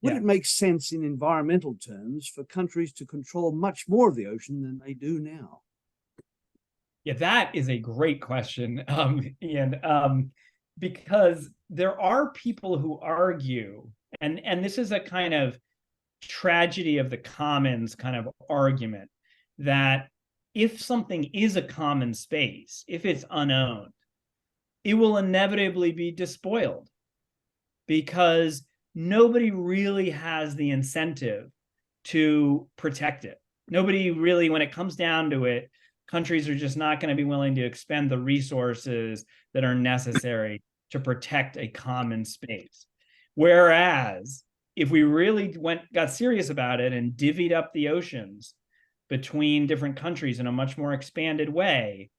Would it make sense in environmental terms for countries to control much more of the ocean than they do now? Yeah, that is a great question, Ian, because there are people who argue, and this is a kind of tragedy of the commons kind of argument, that if something is a common space, if it's unowned, it will inevitably be despoiled, because nobody really has the incentive to protect it. Nobody really, when it comes down to it, countries are just not going to be willing to expend the resources that are necessary to protect a common space. Whereas if we really got serious about it and divvied up the oceans between different countries in a much more expanded way,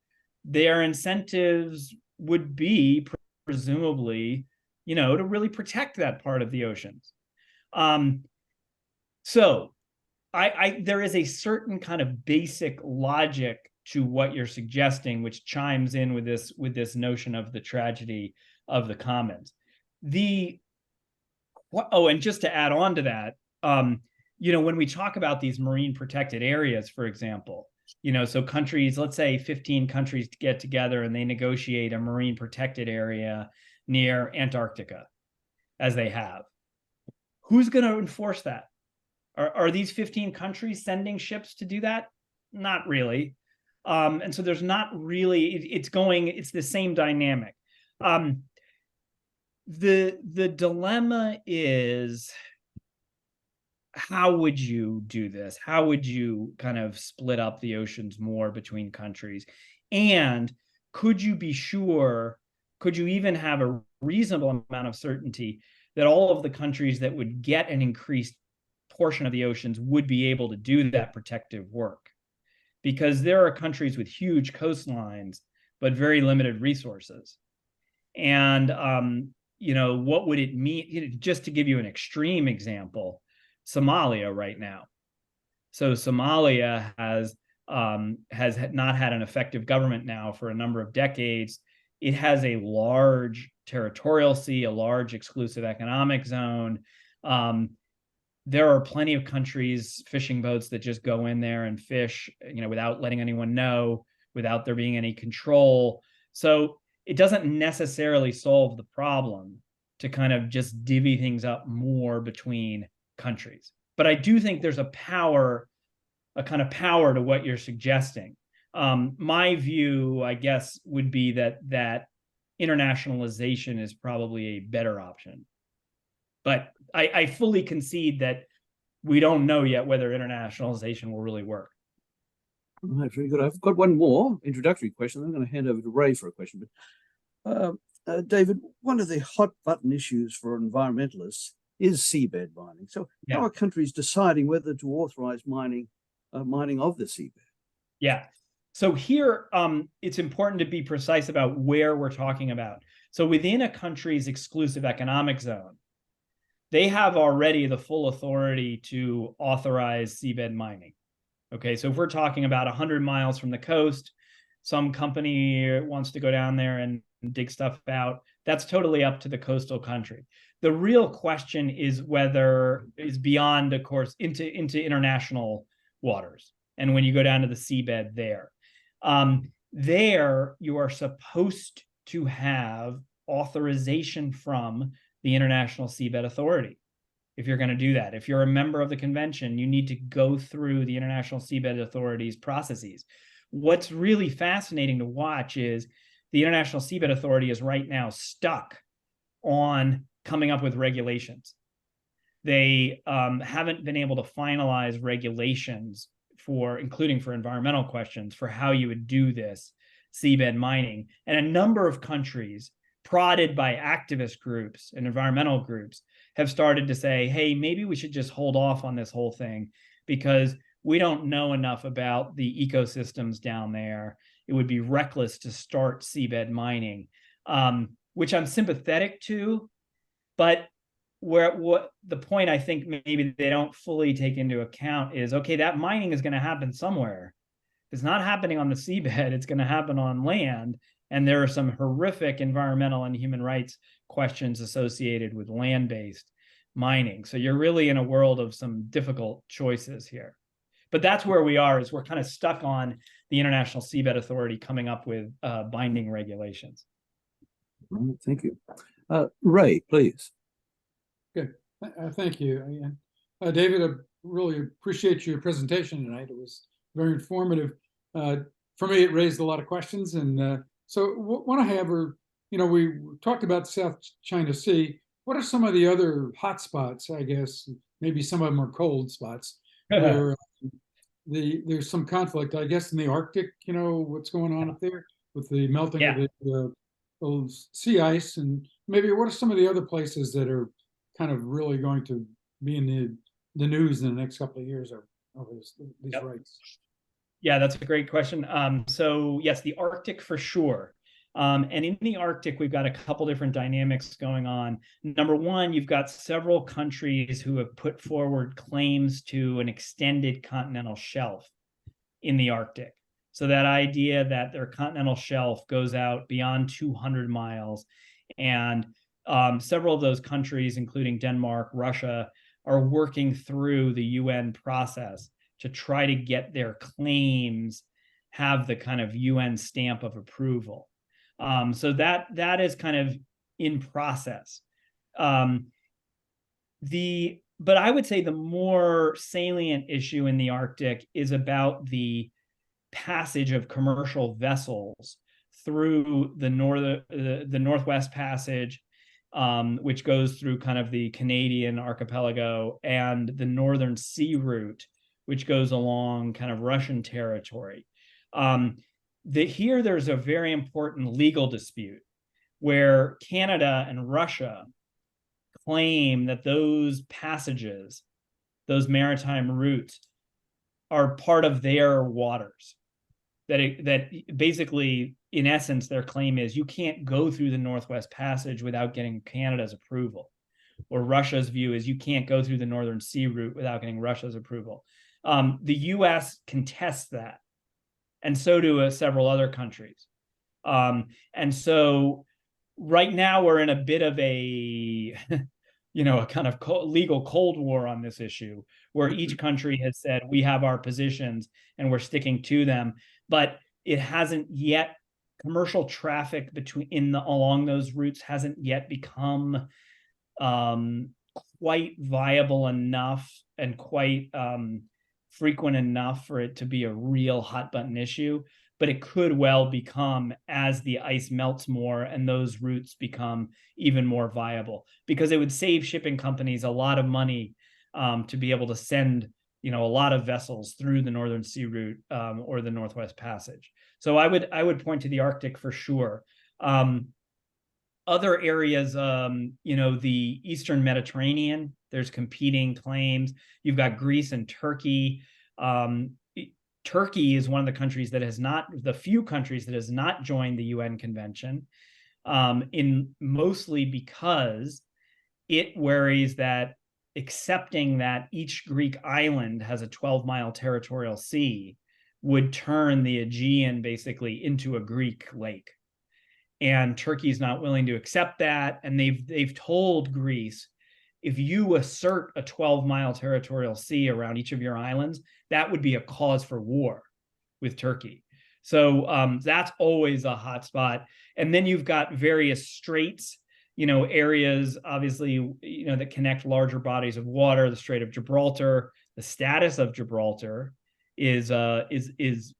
their incentives would be presumably, to really protect that part of the oceans. So there is a certain kind of basic logic to what you're suggesting, which chimes in with this notion of the tragedy of the commons. And just to add on to that, when we talk about these marine protected areas, for example, so countries, let's say 15 countries get together and they negotiate a marine protected area near Antarctica, as they have. Who's going to enforce that? Are these 15 countries sending ships to do that? Not really. And so there's not really, it's the same dynamic. The dilemma is, how would you do this? How would you kind of split up the oceans more between countries? And could you be sure, could you even have a reasonable amount of certainty that all of the countries that would get an increased portion of the oceans would be able to do that protective work? Because there are countries with huge coastlines, but very limited resources. And, what would it mean? Just to give you an extreme example, Somalia right now. So Somalia has not had an effective government now for a number of decades. It has a large territorial sea, a large exclusive economic zone. There are plenty of countries, fishing boats that just go in there and fish, without letting anyone know, without there being any control. So it doesn't necessarily solve the problem to kind of just divvy things up more between countries. But I do think there's a kind of power to what you're suggesting. My view, I guess, would be that internationalization is probably a better option. But I fully concede that we don't know yet whether internationalization will really work. All right, very good. I've got one more introductory question. I'm going to hand over to Ray for a question. But David, one of the hot button issues for environmentalists is seabed mining. So how are countries deciding whether to authorize mining of the seabed? Yeah. So here, it's important to be precise about where we're talking about. So within a country's exclusive economic zone, they have already the full authority to authorize seabed mining. Okay, so if we're talking about 100 miles from the coast, some company wants to go down there and dig stuff out, that's totally up to the coastal country. The real question is whether it's beyond, of course, into international waters. And when you go down to the seabed there, you are supposed to have authorization from the International Seabed Authority. If you're going to do that, if you're a member of the convention, you need to go through the International Seabed Authority's processes. What's really fascinating to watch is the International Seabed Authority is right now stuck on coming up with regulations. They haven't been able to finalize regulations including for environmental questions, for how you would do this seabed mining. And a number of countries, prodded by activist groups and environmental groups, have started to say, hey, maybe we should just hold off on this whole thing because we don't know enough about the ecosystems down there. It would be reckless to start seabed mining, which I'm sympathetic to. But what the point I think maybe they don't fully take into account is, okay, that mining is going to happen somewhere. If it's not happening on the seabed, it's going to happen on land. And there are some horrific environmental and human rights questions associated with land-based mining. So you're really in a world of some difficult choices here. But that's where we are, is we're kind of stuck on the International Seabed Authority coming up with binding regulations. Thank you. Ray, please. Good. Thank you. David, I really appreciate your presentation tonight. It was very informative. For me, it raised a lot of questions. And so what I have are, we talked about South China Sea. What are some of the other hot spots, I guess? Maybe some of them are cold spots where there's some conflict, I guess, in the Arctic, what's going on up there with the melting of the sea ice. And maybe what are some of the other places that are kind of really going to be in the news in the next couple of years over these rights? Yeah, that's a great question. So yes, the Arctic for sure. And in the Arctic, we've got a couple different dynamics going on. Number one, you've got several countries who have put forward claims to an extended continental shelf in the Arctic. So that idea that their continental shelf goes out beyond 200 miles, and several of those countries, including Denmark, Russia, are working through the UN process to try to get their claims have the kind of UN stamp of approval. So that is kind of in process. But I would say the more salient issue in the Arctic is about the passage of commercial vessels through the Northwest Passage, which goes through kind of the Canadian archipelago, and the Northern Sea Route, which goes along kind of Russian territory. Here there's a very important legal dispute where Canada and Russia claim that those passages, those maritime routes, are part of their waters. That basically, in essence, their claim is you can't go through the Northwest Passage without getting Canada's approval. Or Russia's view is you can't go through the Northern Sea Route without getting Russia's approval. The US contests that, and so do several other countries. And so right now we're in a bit of a a kind of legal Cold War on this issue, where each country has said we have our positions and we're sticking to them, but it hasn't yet, commercial traffic along those routes hasn't yet become quite viable enough and quite frequent enough for it to be a real hot button issue. But it could well become as the ice melts more and those routes become even more viable, because it would save shipping companies a lot of money to be able to send a lot of vessels through the Northern Sea Route or the Northwest Passage. So I would point to the Arctic for sure. Other areas, the Eastern Mediterranean, there's competing claims. You've got Greece and Turkey. Turkey is one of the countries that the few countries that has not joined the UN Convention, mostly because it worries that accepting that each Greek island has a 12-mile territorial sea would turn the Aegean basically into a Greek lake. And Turkey's not willing to accept that. And they've told Greece, if you assert a 12-mile territorial sea around each of your islands, that would be a cause for war with Turkey. So that's always a hot spot. And then you've got various straits, areas, obviously, that connect larger bodies of water, the Strait of Gibraltar. The status of Gibraltar is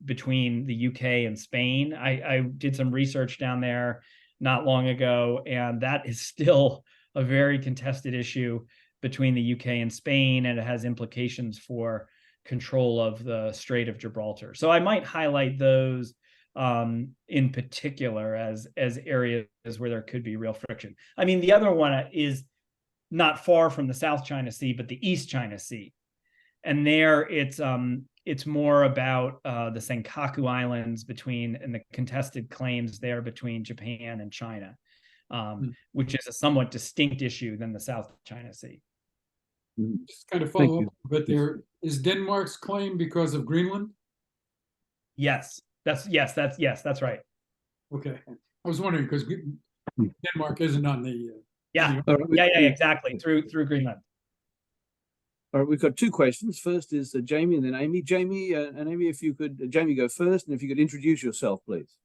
between the UK and Spain. I did some research down there not long ago, and that is still a very contested issue between the UK and Spain, and it has implications for control of the Strait of Gibraltar. So I might highlight those in particular as areas where there could be real friction. I mean, the other one is not far from the South China Sea, but the East China Sea. And there it's more about the Senkaku Islands and the contested claims there between Japan and China, which is a somewhat distinct issue than the South China Sea. Just kind of follow up a bit there. Is Denmark's claim because of Greenland? Yes, that's right. Okay, I was wondering because Denmark isn't on the. Yeah, exactly. Through Greenland. All right, we've got two questions. First is Jamie and then Amy. Jamie and Amy, if you could, Jamie, go first, and if you could introduce yourself, please.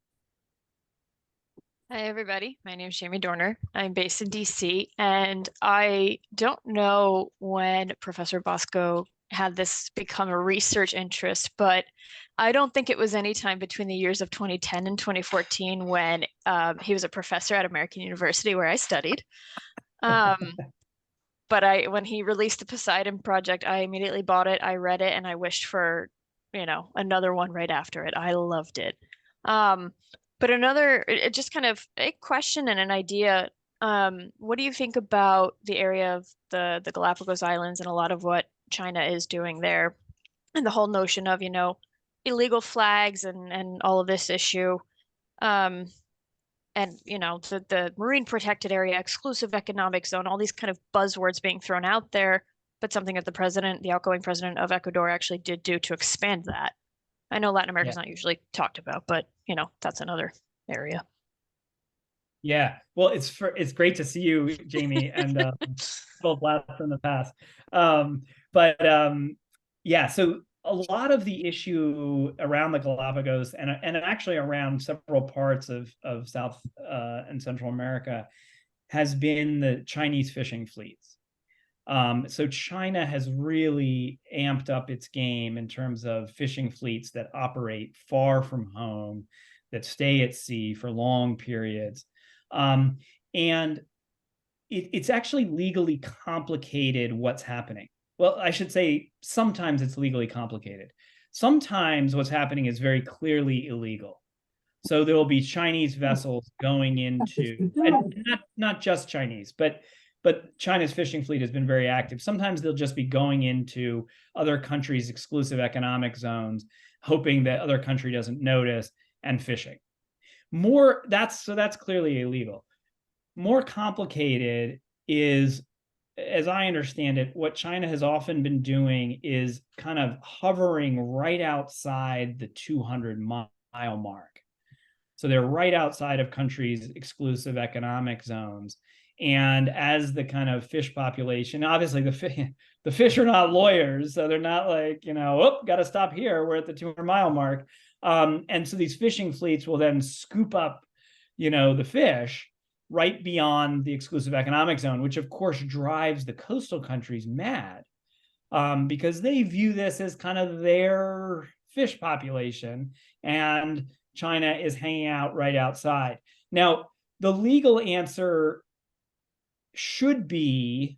Hi, everybody. My name is Jamie Dorner. I'm based in DC, and I don't know when Professor Bosco had this become a research interest, but I don't think it was any time between the years of 2010 and 2014 when he was a professor at American University where I studied. But when he released the Poseidon Project, I immediately bought it. I read it, and I wished for, another one right after it. I loved it. But just kind of a question and an idea. What do you think about the area of the Galapagos Islands and a lot of what China is doing there, and the whole notion of, illegal flags and all of this issue? and the marine protected area, exclusive economic zone, all these kind of buzzwords being thrown out there, but something that the outgoing president of Ecuador actually did do to expand that. I know Latin America is not usually talked about, but that's another area. Yeah, well, it's great to see you, Jamie, and little blast from the past. Yeah, so a lot of the issue around the Galapagos and actually around several parts of South and Central America has been the Chinese fishing fleets. So China has really amped up its game in terms of fishing fleets that operate far from home, that stay at sea for long periods. And it's actually legally complicated what's happening. Well, I should say sometimes it's legally complicated. Sometimes what's happening is very clearly illegal. So there will be Chinese vessels going into, and not just Chinese, but China's fishing fleet has been very active. Sometimes they'll just be going into other countries' exclusive economic zones, hoping that other country doesn't notice, and fishing. That's clearly illegal. More complicated is, as I understand it, what China has often been doing is kind of hovering right outside the 200-mile mark. So they're right outside of countries' exclusive economic zones. And as the kind of fish population, obviously the fish are not lawyers, so they're not like, got to stop here, we're at the 200-mile mark. And so these fishing fleets will then scoop up, the fish right beyond the exclusive economic zone, which of course drives the coastal countries mad, because they view this as kind of their fish population, and China is hanging out right outside. Now, the legal answer should be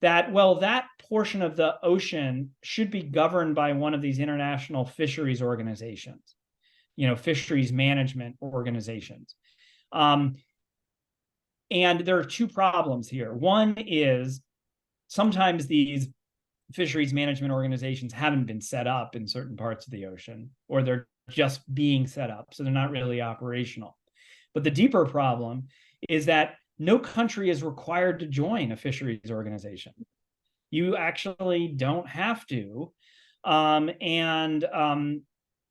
that, well, that portion of the ocean should be governed by one of these international fisheries organizations, fisheries management organizations. And there are two problems here. One is sometimes these fisheries management organizations haven't been set up in certain parts of the ocean, or they're just being set up, so they're not really operational. But the deeper problem is that no country is required to join a fisheries organization. You actually don't have to.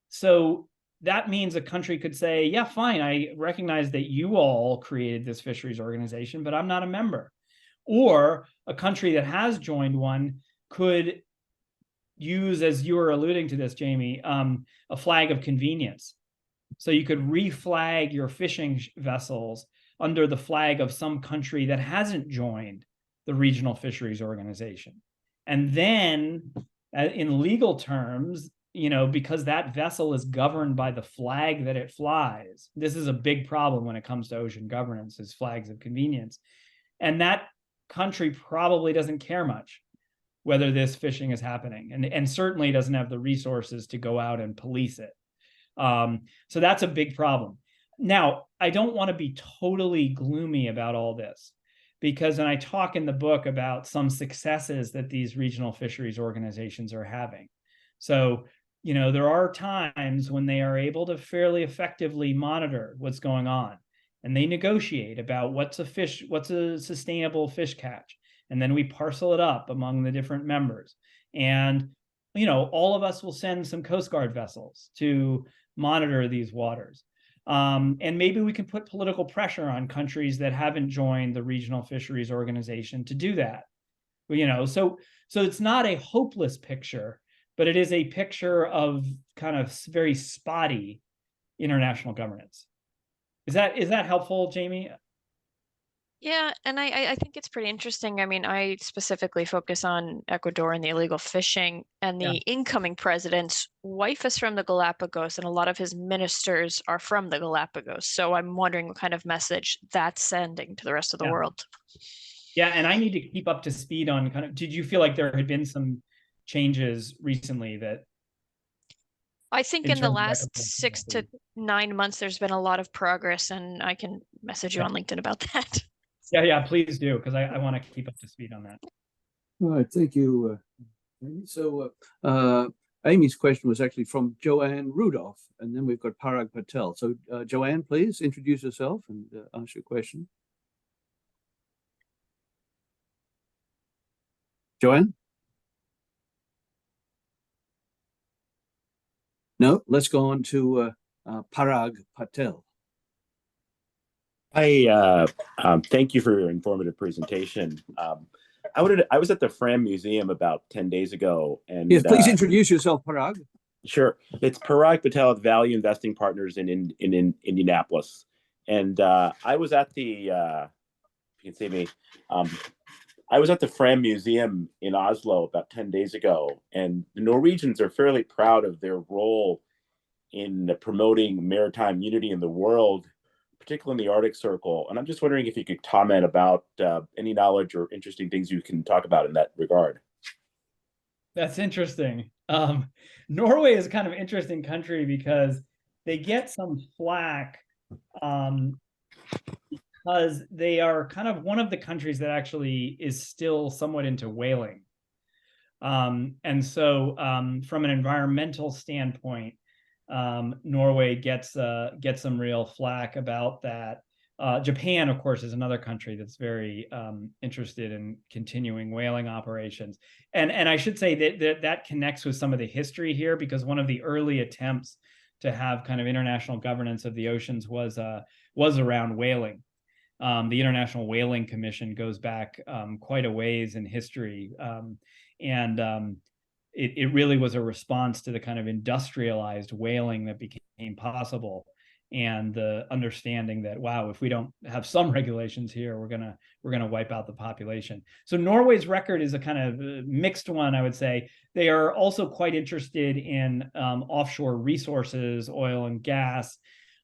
So that means a country could say, yeah, fine, I recognize that you all created this fisheries organization, but I'm not a member. Or a country that has joined one could use, as you were alluding to this, Jamie, a flag of convenience. So you could reflag your fishing vessels under the flag of some country that hasn't joined the regional fisheries organization. And then in legal terms, because that vessel is governed by the flag that it flies. This is a big problem when it comes to ocean governance, is flags of convenience. And that country probably doesn't care much whether this fishing is happening, and certainly doesn't have the resources to go out and police it. So that's a big problem. Now, I don't want to be totally gloomy about all this, because when I talk in the book about some successes that these regional fisheries organizations are having. So, there are times when they are able to fairly effectively monitor what's going on, and they negotiate about what's a sustainable fish catch. And then we parcel it up among the different members. And, all of us will send some Coast Guard vessels to monitor these waters. And maybe we can put political pressure on countries that haven't joined the regional fisheries organization to do that. So it's not a hopeless picture, but it is a picture of kind of very spotty international governance. Is that helpful, Jamie? Yeah, and I think it's pretty interesting. I mean, I specifically focus on Ecuador and the illegal fishing, and the incoming president's wife is from the Galapagos, and a lot of his ministers are from the Galapagos. So I'm wondering what kind of message that's sending to the rest of the world. Yeah, and I need to keep up to speed on did you feel like there had been some changes recently that? I think in the last 6 to 9 months, there's been a lot of progress, and I can message you on LinkedIn about that. Yeah, please do, because I want to keep up to speed on that. All right, thank you. So Amy's question was actually from Joanne Rudolph, and then we've got Parag Patel. So Joanne, please introduce yourself and ask your question. Joanne? No, let's go on to Parag Patel. Hi, thank you for your informative presentation. I was at the Fram Museum about 10 days ago, and yes, please introduce yourself, Parag. Sure, it's Parag Patel with Value Investing Partners in Indianapolis, and I was at the if you can see me, I was at the Fram Museum in Oslo about 10 days ago, and the Norwegians are fairly proud of their role in promoting maritime unity in the world, particularly in the Arctic Circle. And I'm just wondering if you could comment about any knowledge or interesting things you can talk about in that regard. That's interesting. Norway is kind of an interesting country because they get some flack because they are kind of one of the countries that actually is still somewhat into whaling. And so from an environmental standpoint, Norway gets some real flack about that. Japan, of course, is another country that's very interested in continuing whaling operations. And I should say that connects with some of the history here, because one of the early attempts to have kind of international governance of the oceans was around whaling. The International Whaling Commission goes back quite a ways in history. It really was a response to the kind of industrialized whaling that became possible, and the understanding that, wow, if we don't have some regulations here, we're gonna wipe out the population. So Norway's record is a kind of mixed one, I would say. They are also quite interested in offshore resources, oil and gas.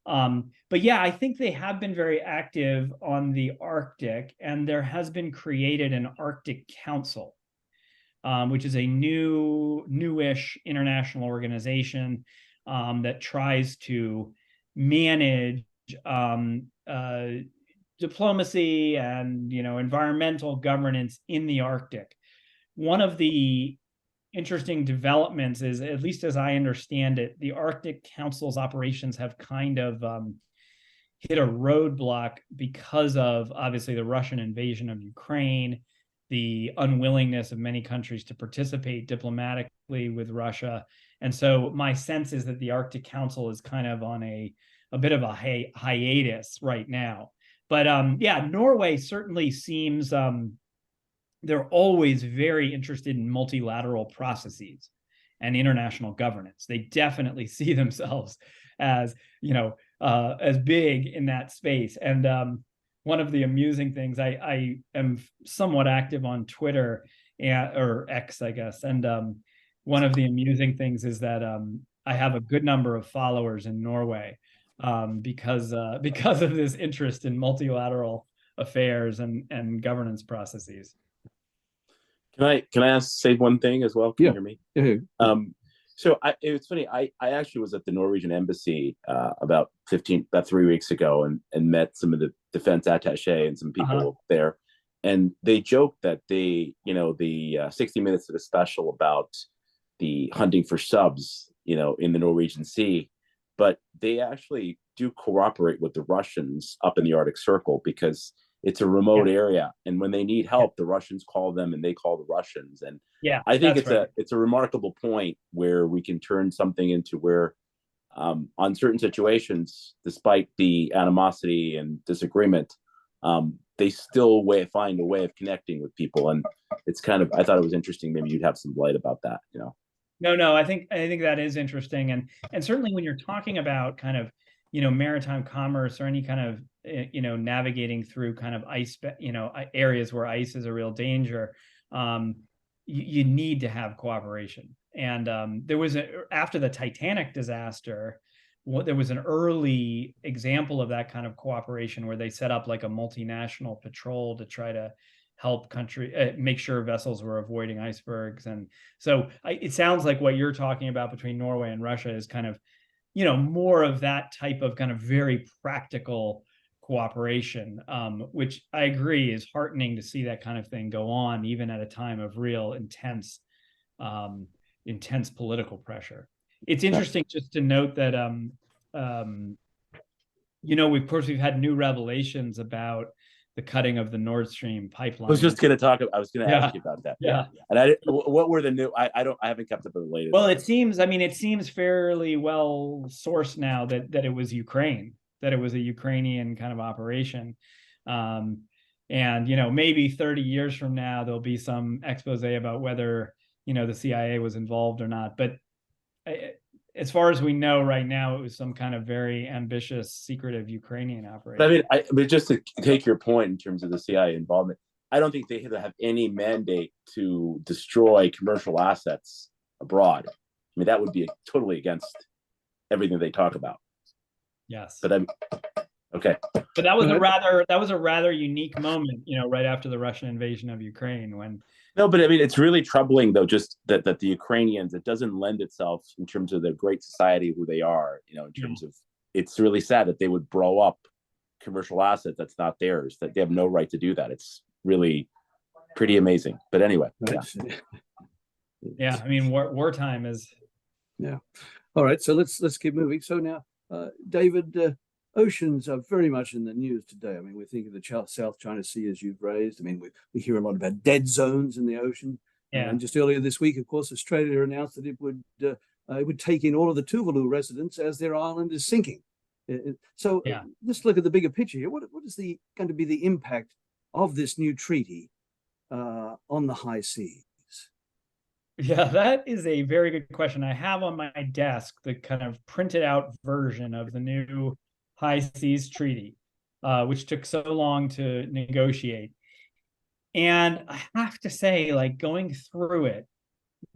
But yeah, I think they have been very active on the Arctic, and there has been created an Arctic Council, which is a newish international organization that tries to manage diplomacy and environmental governance in the Arctic. One of the interesting developments is, at least as I understand it, the Arctic Council's operations have kind of hit a roadblock because of, obviously, the Russian invasion of Ukraine, the unwillingness of many countries to participate diplomatically with Russia. And so my sense is that the Arctic Council is kind of on a bit of a hiatus right now. But yeah, Norway certainly seems, they're always very interested in multilateral processes and international governance. They definitely see themselves as, as big in that space. And one of the amusing things, I am somewhat active on Twitter or X, I guess. And one of the amusing things is that I have a good number of followers in Norway because of this interest in multilateral affairs and governance processes. Can I say one thing as well? Can you hear me? Yeah. So it's funny. I actually was at the Norwegian embassy about 3 weeks ago and met some of the defense attaché and some people there, and they joked that the 60 Minutes did a special about the hunting for subs, in the Norwegian Sea, but they actually do cooperate with the Russians up in the Arctic Circle because it's a remote area, and when they need help, the Russians call them and they call the Russians. And I think it's a remarkable point where we can turn something into where on certain situations, despite the animosity and disagreement, they still find a way of connecting with people. And it's kind of, I thought it was interesting. Maybe you'd have some light about that, No, I think that is interesting. And certainly when you're talking about kind of, maritime commerce or any kind of, navigating through kind of ice, areas where ice is a real danger, you need to have cooperation. And there was after the Titanic disaster, there was an early example of that kind of cooperation where they set up like a multinational patrol to try to help make sure vessels were avoiding icebergs. And so it sounds like what you're talking about between Norway and Russia is kind of, more of that type of kind of very practical cooperation, which I agree is heartening to see that kind of thing go on, even at a time of real intense, intense political pressure. It's interesting just to note that, of course, we've had new revelations about the cutting of the Nord Stream pipeline. I was just going to talk. I was going to ask you about that. Yeah. And what were the new? I haven't kept up with the latest. Well, it seems fairly well sourced now that it was Ukraine, that it was a Ukrainian kind of operation. And, maybe 30 years from now, there'll be some expose about whether, the CIA was involved or not. But as far as we know right now, it was some kind of very ambitious, secretive Ukrainian operation. I mean, just to take your point in terms of the CIA involvement, I don't think they have any mandate to destroy commercial assets abroad. I mean, that would be totally against everything they talk about. Yes. But okay. But that was a rather unique moment, right after the Russian invasion of Ukraine when. No, but I mean, it's really troubling though, just that the Ukrainians, it doesn't lend itself in terms of the great society who they are, in terms of, it's really sad that they would blow up commercial assets that's not theirs, that they have no right to do that. It's really pretty amazing. But anyway. Yeah, I mean, wartime is. Yeah. All right, so let's keep moving. So now, David, oceans are very much in the news today. I mean, we think of the South China Sea, as you've raised. I mean, we hear a lot about dead zones in the ocean. Yeah. And just earlier this week, of course, Australia announced that it would take in all of the Tuvalu residents as their island is sinking. So let's look at the bigger picture here. What is going to be the impact of this new treaty on the high seas? Yeah, that is a very good question. I have on my desk the kind of printed out version of the new High Seas Treaty, which took so long to negotiate. And I have to say, going through it,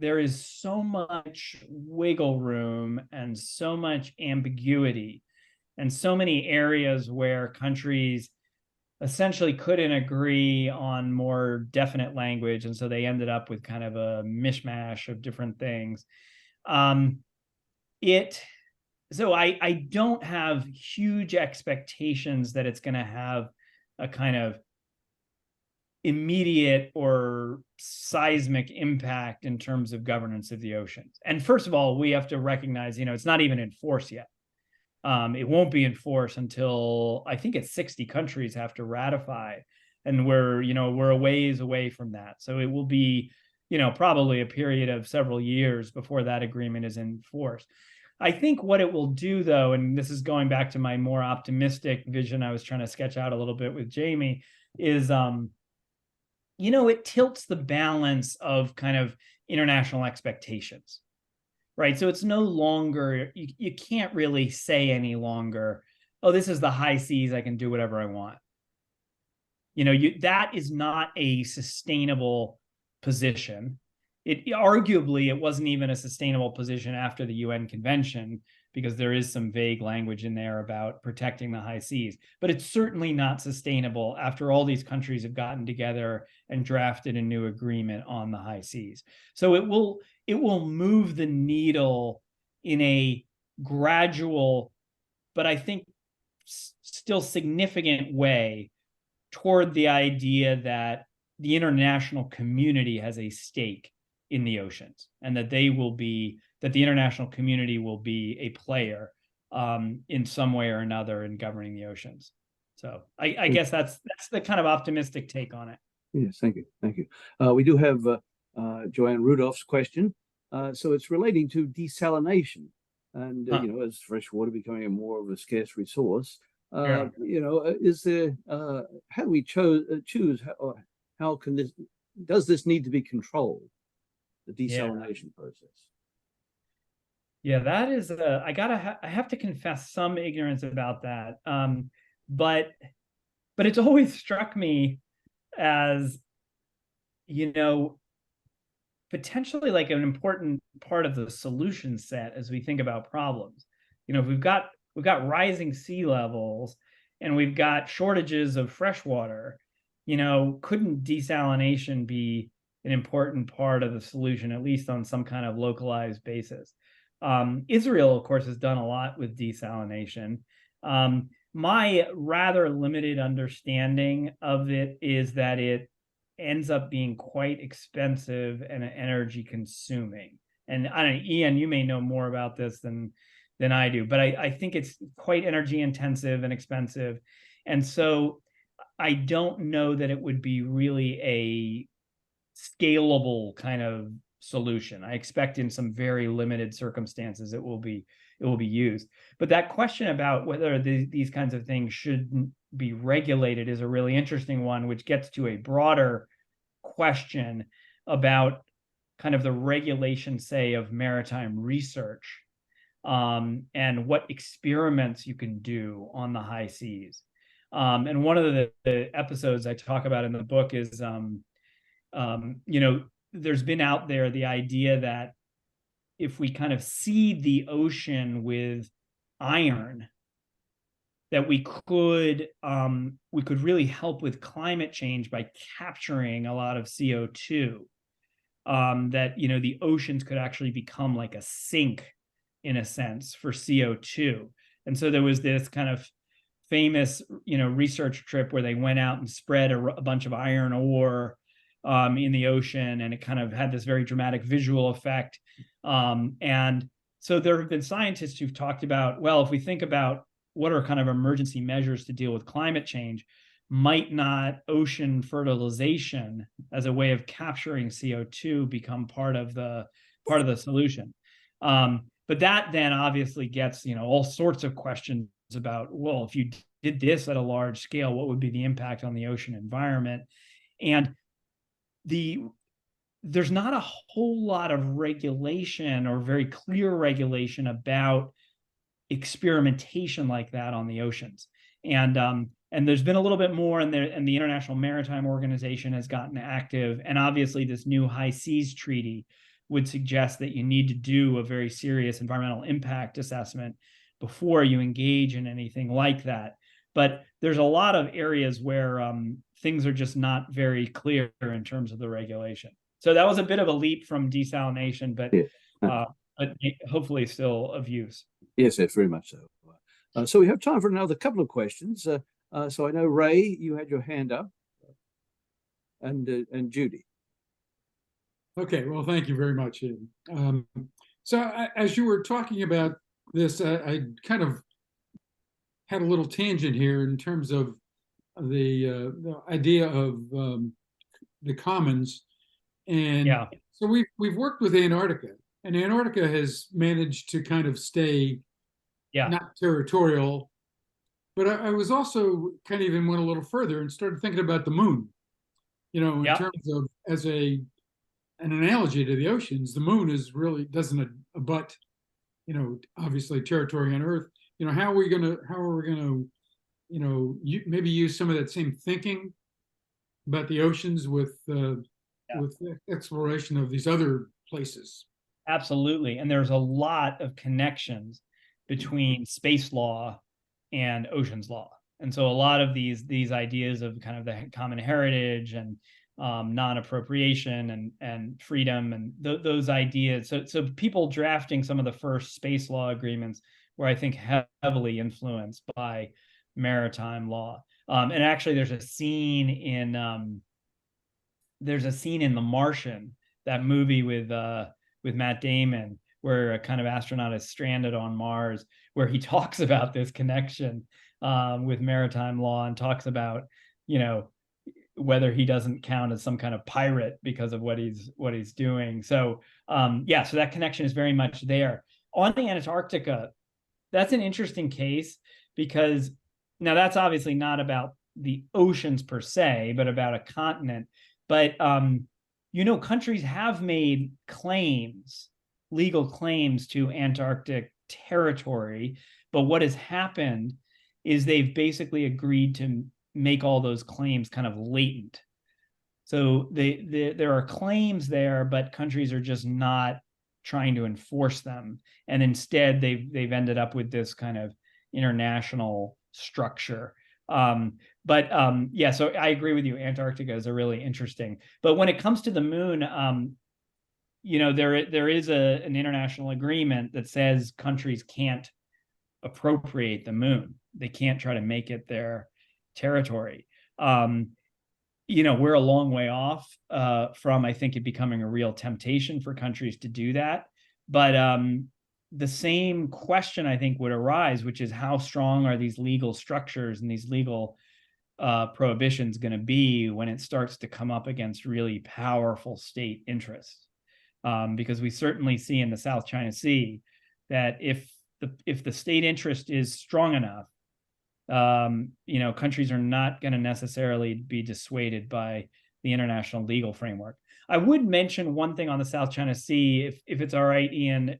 there is so much wiggle room and so much ambiguity and so many areas where countries essentially couldn't agree on more definite language. And so they ended up with kind of a mishmash of different things. So I don't have huge expectations that it's going to have a kind of immediate or seismic impact in terms of governance of the oceans. And first of all, we have to recognize, it's not even in force yet. It won't be in force until I think it's 60 countries have to ratify, and we're a ways away from that. So it will be, probably a period of several years before that agreement is in force. I think what it will do, though, and this is going back to my more optimistic vision I was trying to sketch out a little bit with Jamie, is, it tilts the balance of kind of international expectations, right? So it's no longer, you can't really say any longer, oh, this is the high seas, I can do whatever I want. That is not a sustainable position. Arguably, it wasn't even a sustainable position after the UN convention, because there is some vague language in there about protecting the high seas. But it's certainly not sustainable after all these countries have gotten together and drafted a new agreement on the high seas. So it will move the needle in a gradual, but I think still significant way toward the idea that the international community has a stake in the oceans, and that the international community will be a player in some way or another in governing the oceans. So I guess that's the kind of optimistic take on it. Yes, thank you. We do have Joanne Rudolph's question. So it's relating to desalination, and as fresh water becoming more of a scarce resource, is there? How do we choose? How can this? Does this need to be controlled? The desalination process. Yeah, that is I have to confess some ignorance about that. But it's always struck me as, potentially like an important part of the solution set as we think about problems. We've got rising sea levels and we've got shortages of fresh water. Couldn't desalination be an important part of the solution, at least on some kind of localized basis? Israel, of course, has done a lot with desalination. My rather limited understanding of it is that it ends up being quite expensive and energy consuming. And I don't know, Ian, you may know more about this than I do, but I think it's quite energy intensive and expensive. And so I don't know that it would be really a scalable kind of solution. I expect in some very limited circumstances it will be used. But that question about whether these kinds of things should be regulated is a really interesting one, which gets to a broader question about kind of the regulation, say, of maritime research, and what experiments you can do on the high seas. And one of the episodes I talk about in the book is, you know, there's been out there the idea that if we kind of seed the ocean with iron, that we could really help with climate change by capturing a lot of CO2. That, you know, the oceans could actually become like a sink in a sense for CO2. And so there was this kind of famous, you know, research trip where they went out and spread a bunch of iron ore in the ocean, and it kind of had this very dramatic visual effect. And so there have been scientists who've talked about, well, if we think about what are kind of emergency measures to deal with climate change, might not ocean fertilization as a way of capturing CO2 become part of the solution? But that then obviously gets, you know, all sorts of questions about, well, if you did this at a large scale, what would be the impact on the ocean environment? And there's not a whole lot of regulation or very clear regulation about experimentation like that on the oceans. And there's been a little bit more, and the International Maritime Organization has gotten active. And obviously this new High Seas Treaty would suggest that you need to do a very serious environmental impact assessment before you engage in anything like that. But there's a lot of areas where things are just not very clear in terms of the regulation. So that was a bit of a leap from desalination, but, but hopefully still of use. Yes, yes, very much so. So we have time for another couple of questions. So I know, Ray, you had your hand up, and Judy. Okay, well, thank you very much, Ian. As you were talking about this, I kind of had a little tangent here in terms of the idea of the commons. And yeah. So we've worked with Antarctica, and Antarctica has managed to kind of stay not territorial. But I was also kind of even went a little further and started thinking about the moon, you know, in terms of as an analogy to the oceans. The moon is really doesn't abut, you know, obviously territory on Earth. You know, how are we gonna, you know, maybe use some of that same thinking about the oceans with the exploration of these other places? Absolutely. And there's a lot of connections between space law and oceans law. And so a lot of these ideas of kind of the common heritage and non-appropriation and freedom and those ideas. So people drafting some of the first space law agreements were, I think, heavily influenced by maritime law. And actually there's a scene in The Martian, that movie with Matt Damon, where a kind of astronaut is stranded on Mars, where he talks about this connection with maritime law and talks about, you know, whether he doesn't count as some kind of pirate because of what he's doing. So so that connection is very much there. On the Antarctica, that's an interesting case, because now that's obviously not about the oceans per se, but about a continent. But you know, countries have made claims, legal claims to Antarctic territory, but what has happened is they've basically agreed to make all those claims kind of latent. So there are claims there, but countries are just not trying to enforce them, and instead they've ended up with this kind of international structure. So I agree with you. Antarctica is a really interesting. But when it comes to the moon, you know, there is an international agreement that says countries can't appropriate the moon. They can't try to make it their territory. You know, we're a long way off from, I think, it becoming a real temptation for countries to do that. But the same question, I think, would arise, which is how strong are these legal structures and these legal prohibitions going to be when it starts to come up against really powerful state interests? Because we certainly see in the South China Sea that if the state interest is strong enough, countries are not going to necessarily be dissuaded by the international legal framework. I would mention one thing on the South China Sea, if it's all right, Ian.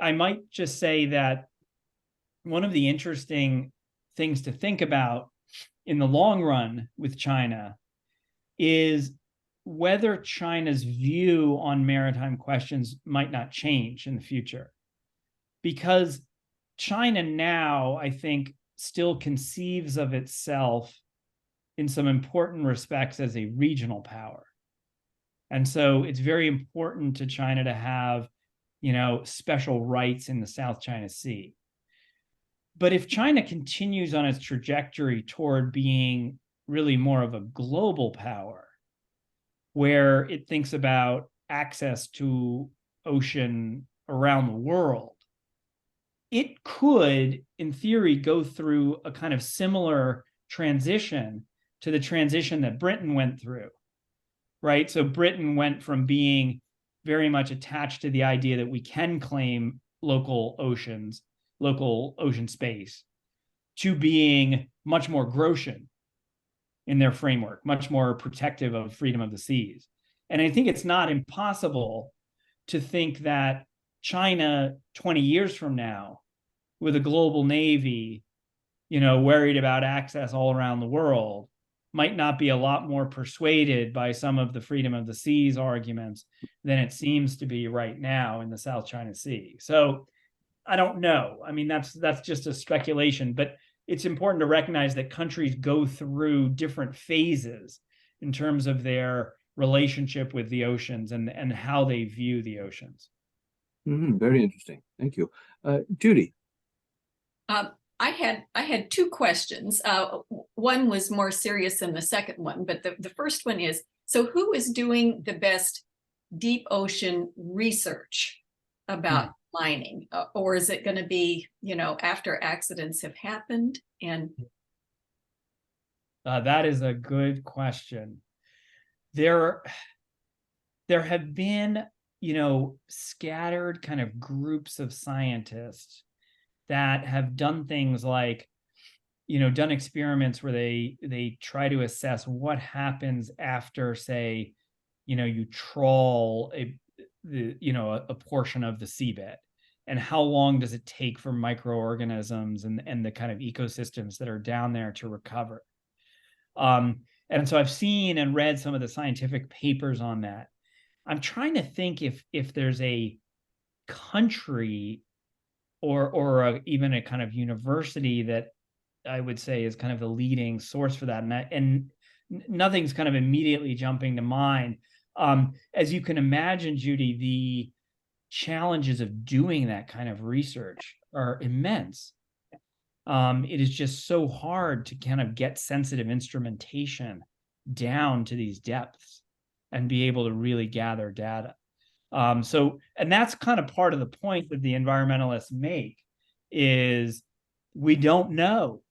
I might just say that one of the interesting things to think about in the long run with China is whether China's view on maritime questions might not change in the future. Because China now, I think, still conceives of itself in some important respects as a regional power. And so it's very important to China to have, special rights in the South China Sea. But if China continues on its trajectory toward being really more of a global power, where it thinks about access to ocean around the world, it could, in theory, go through a kind of similar transition to the transition that Britain went through, right? So Britain went from being very much attached to the idea that we can claim local ocean space, to being much more Grotian in their framework, much more protective of freedom of the seas. And I think it's not impossible to think that China 20 years from now, with a global navy, worried about access all around the world, might not be a lot more persuaded by some of the freedom of the seas arguments than it seems to be right now in the South China Sea. So I don't know. I mean, that's just a speculation, but it's important to recognize that countries go through different phases in terms of their relationship with the oceans and how they view the oceans. Very interesting. Thank you. Judy. I had two questions. One was more serious than the second one, but the first one is, so who is doing the best deep ocean research about mining? Or is it going to be, after accidents have happened? And that is a good question. There have been, scattered kind of groups of scientists that have done things like, done experiments where they try to assess what happens after, say, you trawl a portion of the seabed, and how long does it take for microorganisms and the kind of ecosystems that are down there to recover. And so I've seen and read some of the scientific papers on that. I'm trying to think if there's a country or even a kind of university that I would say is kind of the leading source for that. And nothing's kind of immediately jumping to mind. As you can imagine, Judy, the challenges of doing that kind of research are immense. It is just so hard to kind of get sensitive instrumentation down to these depths and be able to really gather data. And that's kind of part of the point that the environmentalists make, is we don't know.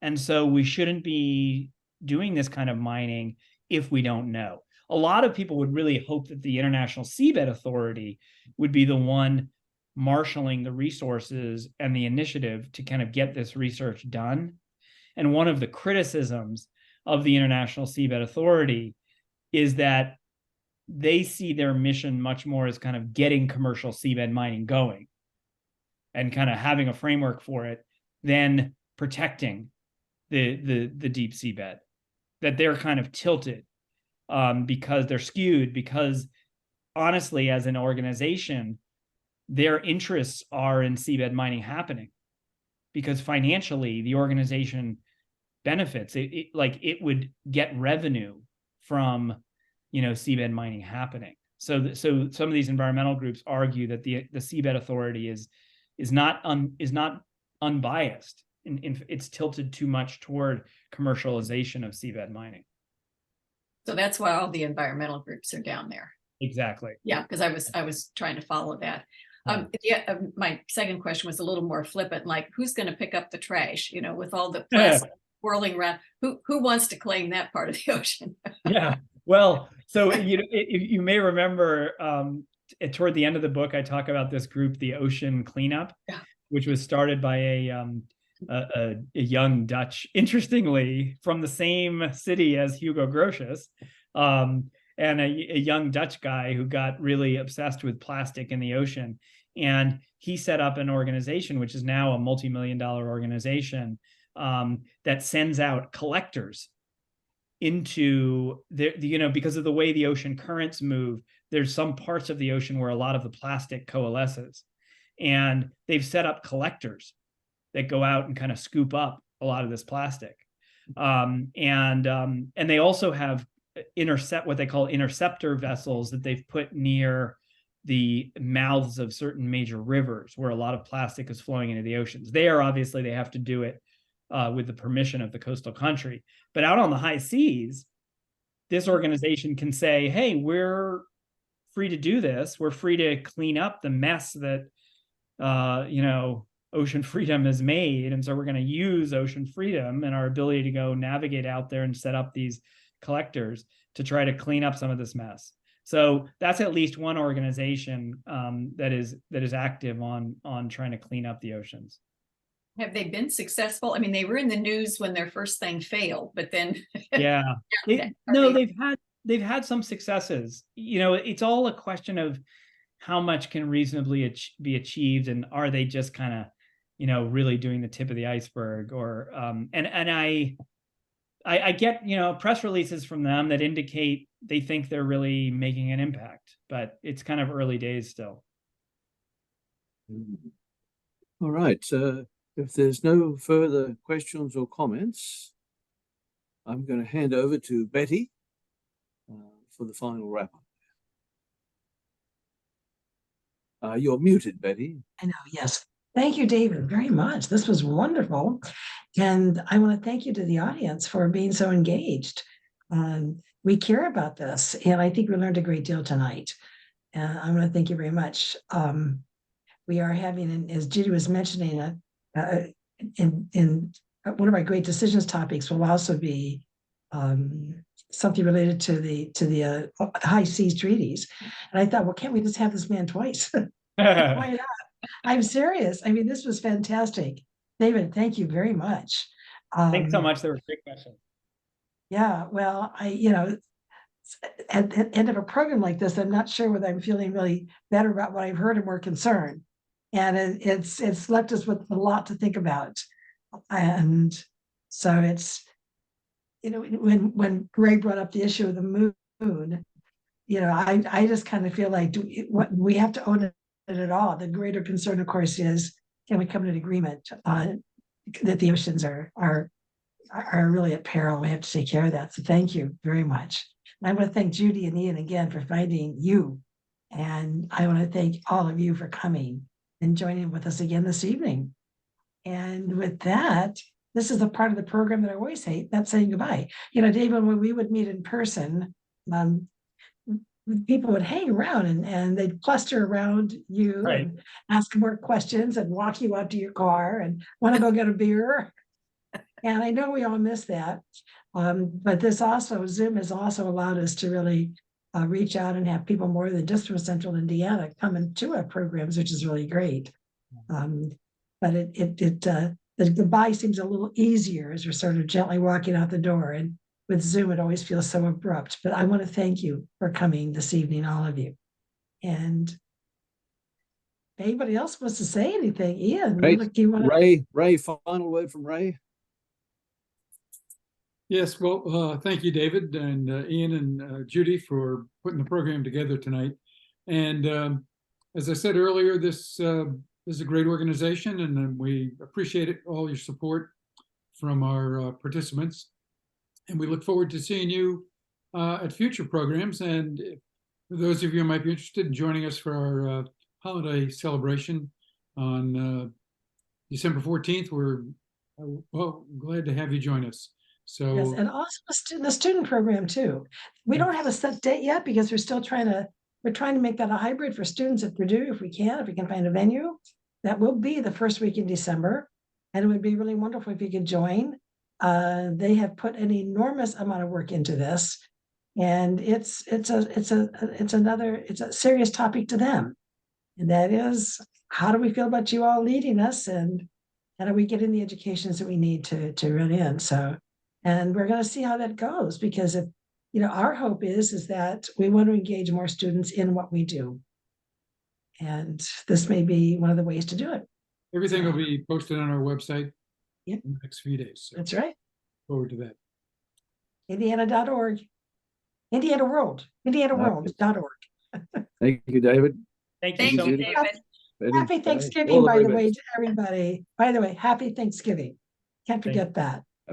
And so we shouldn't be doing this kind of mining if we don't know. A lot of people would really hope that the International Seabed Authority would be the one marshaling the resources and the initiative to kind of get this research done. And one of the criticisms of the International Seabed Authority is that they see their mission much more as kind of getting commercial seabed mining going and kind of having a framework for it than protecting the deep seabed. That they're kind of tilted because they're skewed, because honestly, as an organization, their interests are in seabed mining happening, because financially the organization benefits. It would get revenue from seabed mining happening. So some of these environmental groups argue that the Seabed Authority is not unbiased. It's tilted too much toward commercialization of seabed mining. so that's why all the environmental groups are down there. Exactly. Yeah, because I was trying to follow that. My second question was a little more flippant, like who's going to pick up the trash? You know, with all the plastic whirling around, who wants to claim that part of the ocean? Yeah. Well, so you may remember toward the end of the book, I talk about this group, the Ocean Cleanup, which was started by a young Dutch, interestingly, from the same city as Hugo Grotius, and a young Dutch guy who got really obsessed with plastic in the ocean. And he set up an organization, which is now a multi-million-dollar organization, that sends out collectors into because of the way the ocean currents move, there's some parts of the ocean where a lot of the plastic coalesces. And they've set up collectors that go out and kind of scoop up a lot of this plastic. And they also have what they call interceptor vessels that they've put near the mouths of certain major rivers where a lot of plastic is flowing into the oceans. They have to do it with the permission of the coastal country. But out on the high seas, this organization can say, hey, we're free to do this. We're free to clean up the mess that, Ocean Freedom has made. And so we're going to use Ocean Freedom and our ability to go navigate out there and set up these collectors to try to clean up some of this mess. So that's at least one organization that is active on trying to clean up the oceans. Have they been successful? I mean, they were in the news when their first thing failed, but then they've had some successes. It's all a question of how much can reasonably be achieved, and are they just kind of, really doing the tip of the iceberg? Or I get press releases from them that indicate they think they're really making an impact, but it's kind of early days still. All right. If there's no further questions or comments, I'm going to hand over to Betty for the final wrap-up. You're muted, Betty. I know, yes. Thank you, David, very much. This was wonderful. And I want to thank you to the audience for being so engaged. We care about this, and I think we learned a great deal tonight. And I want to thank you very much. We are having, as Judy was mentioning, in one of our great decisions topics will also be something related to the high seas treaties. And I thought, well, can't we just have this man twice? Why not? I'm serious. I mean, this was fantastic. David, thank you very much. Thanks so much. There were great questions. Yeah, well, at the end of a program like this, I'm not sure whether I'm feeling really better about what I've heard and more concerned. And it's left us with a lot to think about. And so it's, when Ray brought up the issue of the moon, I just kind of feel like we have to own it at all. The greater concern, of course, is can we come to an agreement that the oceans are really at peril? We have to take care of that. So thank you very much. And I want to thank Judy and Ian again for finding you. And I want to thank all of you for coming and joining with us again this evening. And with that, this is the part of the program that I always hate, not saying goodbye. David, when we would meet in person, people would hang around and they'd cluster around you, right, and ask more questions and walk you out to your car and want to go get a beer. And I know we all miss that. But Zoom has also allowed us to really reach out and have people more than just from Central Indiana come into our programs, which is really great. But the goodbye seems a little easier as we're sort of gently walking out the door. And with Zoom, it always feels so abrupt. But I want to thank you for coming this evening, all of you. And if anybody else wants to say anything, Ian, Ray, final word from Ray. Yes, well, thank you, David and Ian and Judy for putting the program together tonight. And as I said earlier, this is a great organization, and we appreciate it, all your support from our participants. And we look forward to seeing you at future programs. And for those of you who might be interested in joining us for our holiday celebration on December 14th, we're glad to have you join us. So yes, and also the student program too. We don't have a set date yet because we're still trying to we're trying to make that a hybrid for students at Purdue if we can find a venue. That will be the first week in December. And it would be really wonderful if you could join. They have put an enormous amount of work into this. And it's a serious topic to them. And that is, how do we feel about you all leading us, and are we getting the educations that we need to run in? So, and we're going to see how that goes, because if, our hope is that we want to engage more students in what we do. And this may be one of the ways to do it. Everything will be posted on our website Yep. in the next few days. So That's right. forward to that. Indiana.org. Indiana World. Indianaworld.org. Thank you, David. Thank Thank you you, so much. David. Betty, Happy Ray, Thanksgiving, all by the very way, best. to everybody. By the way, happy Thanksgiving. Can't forget that.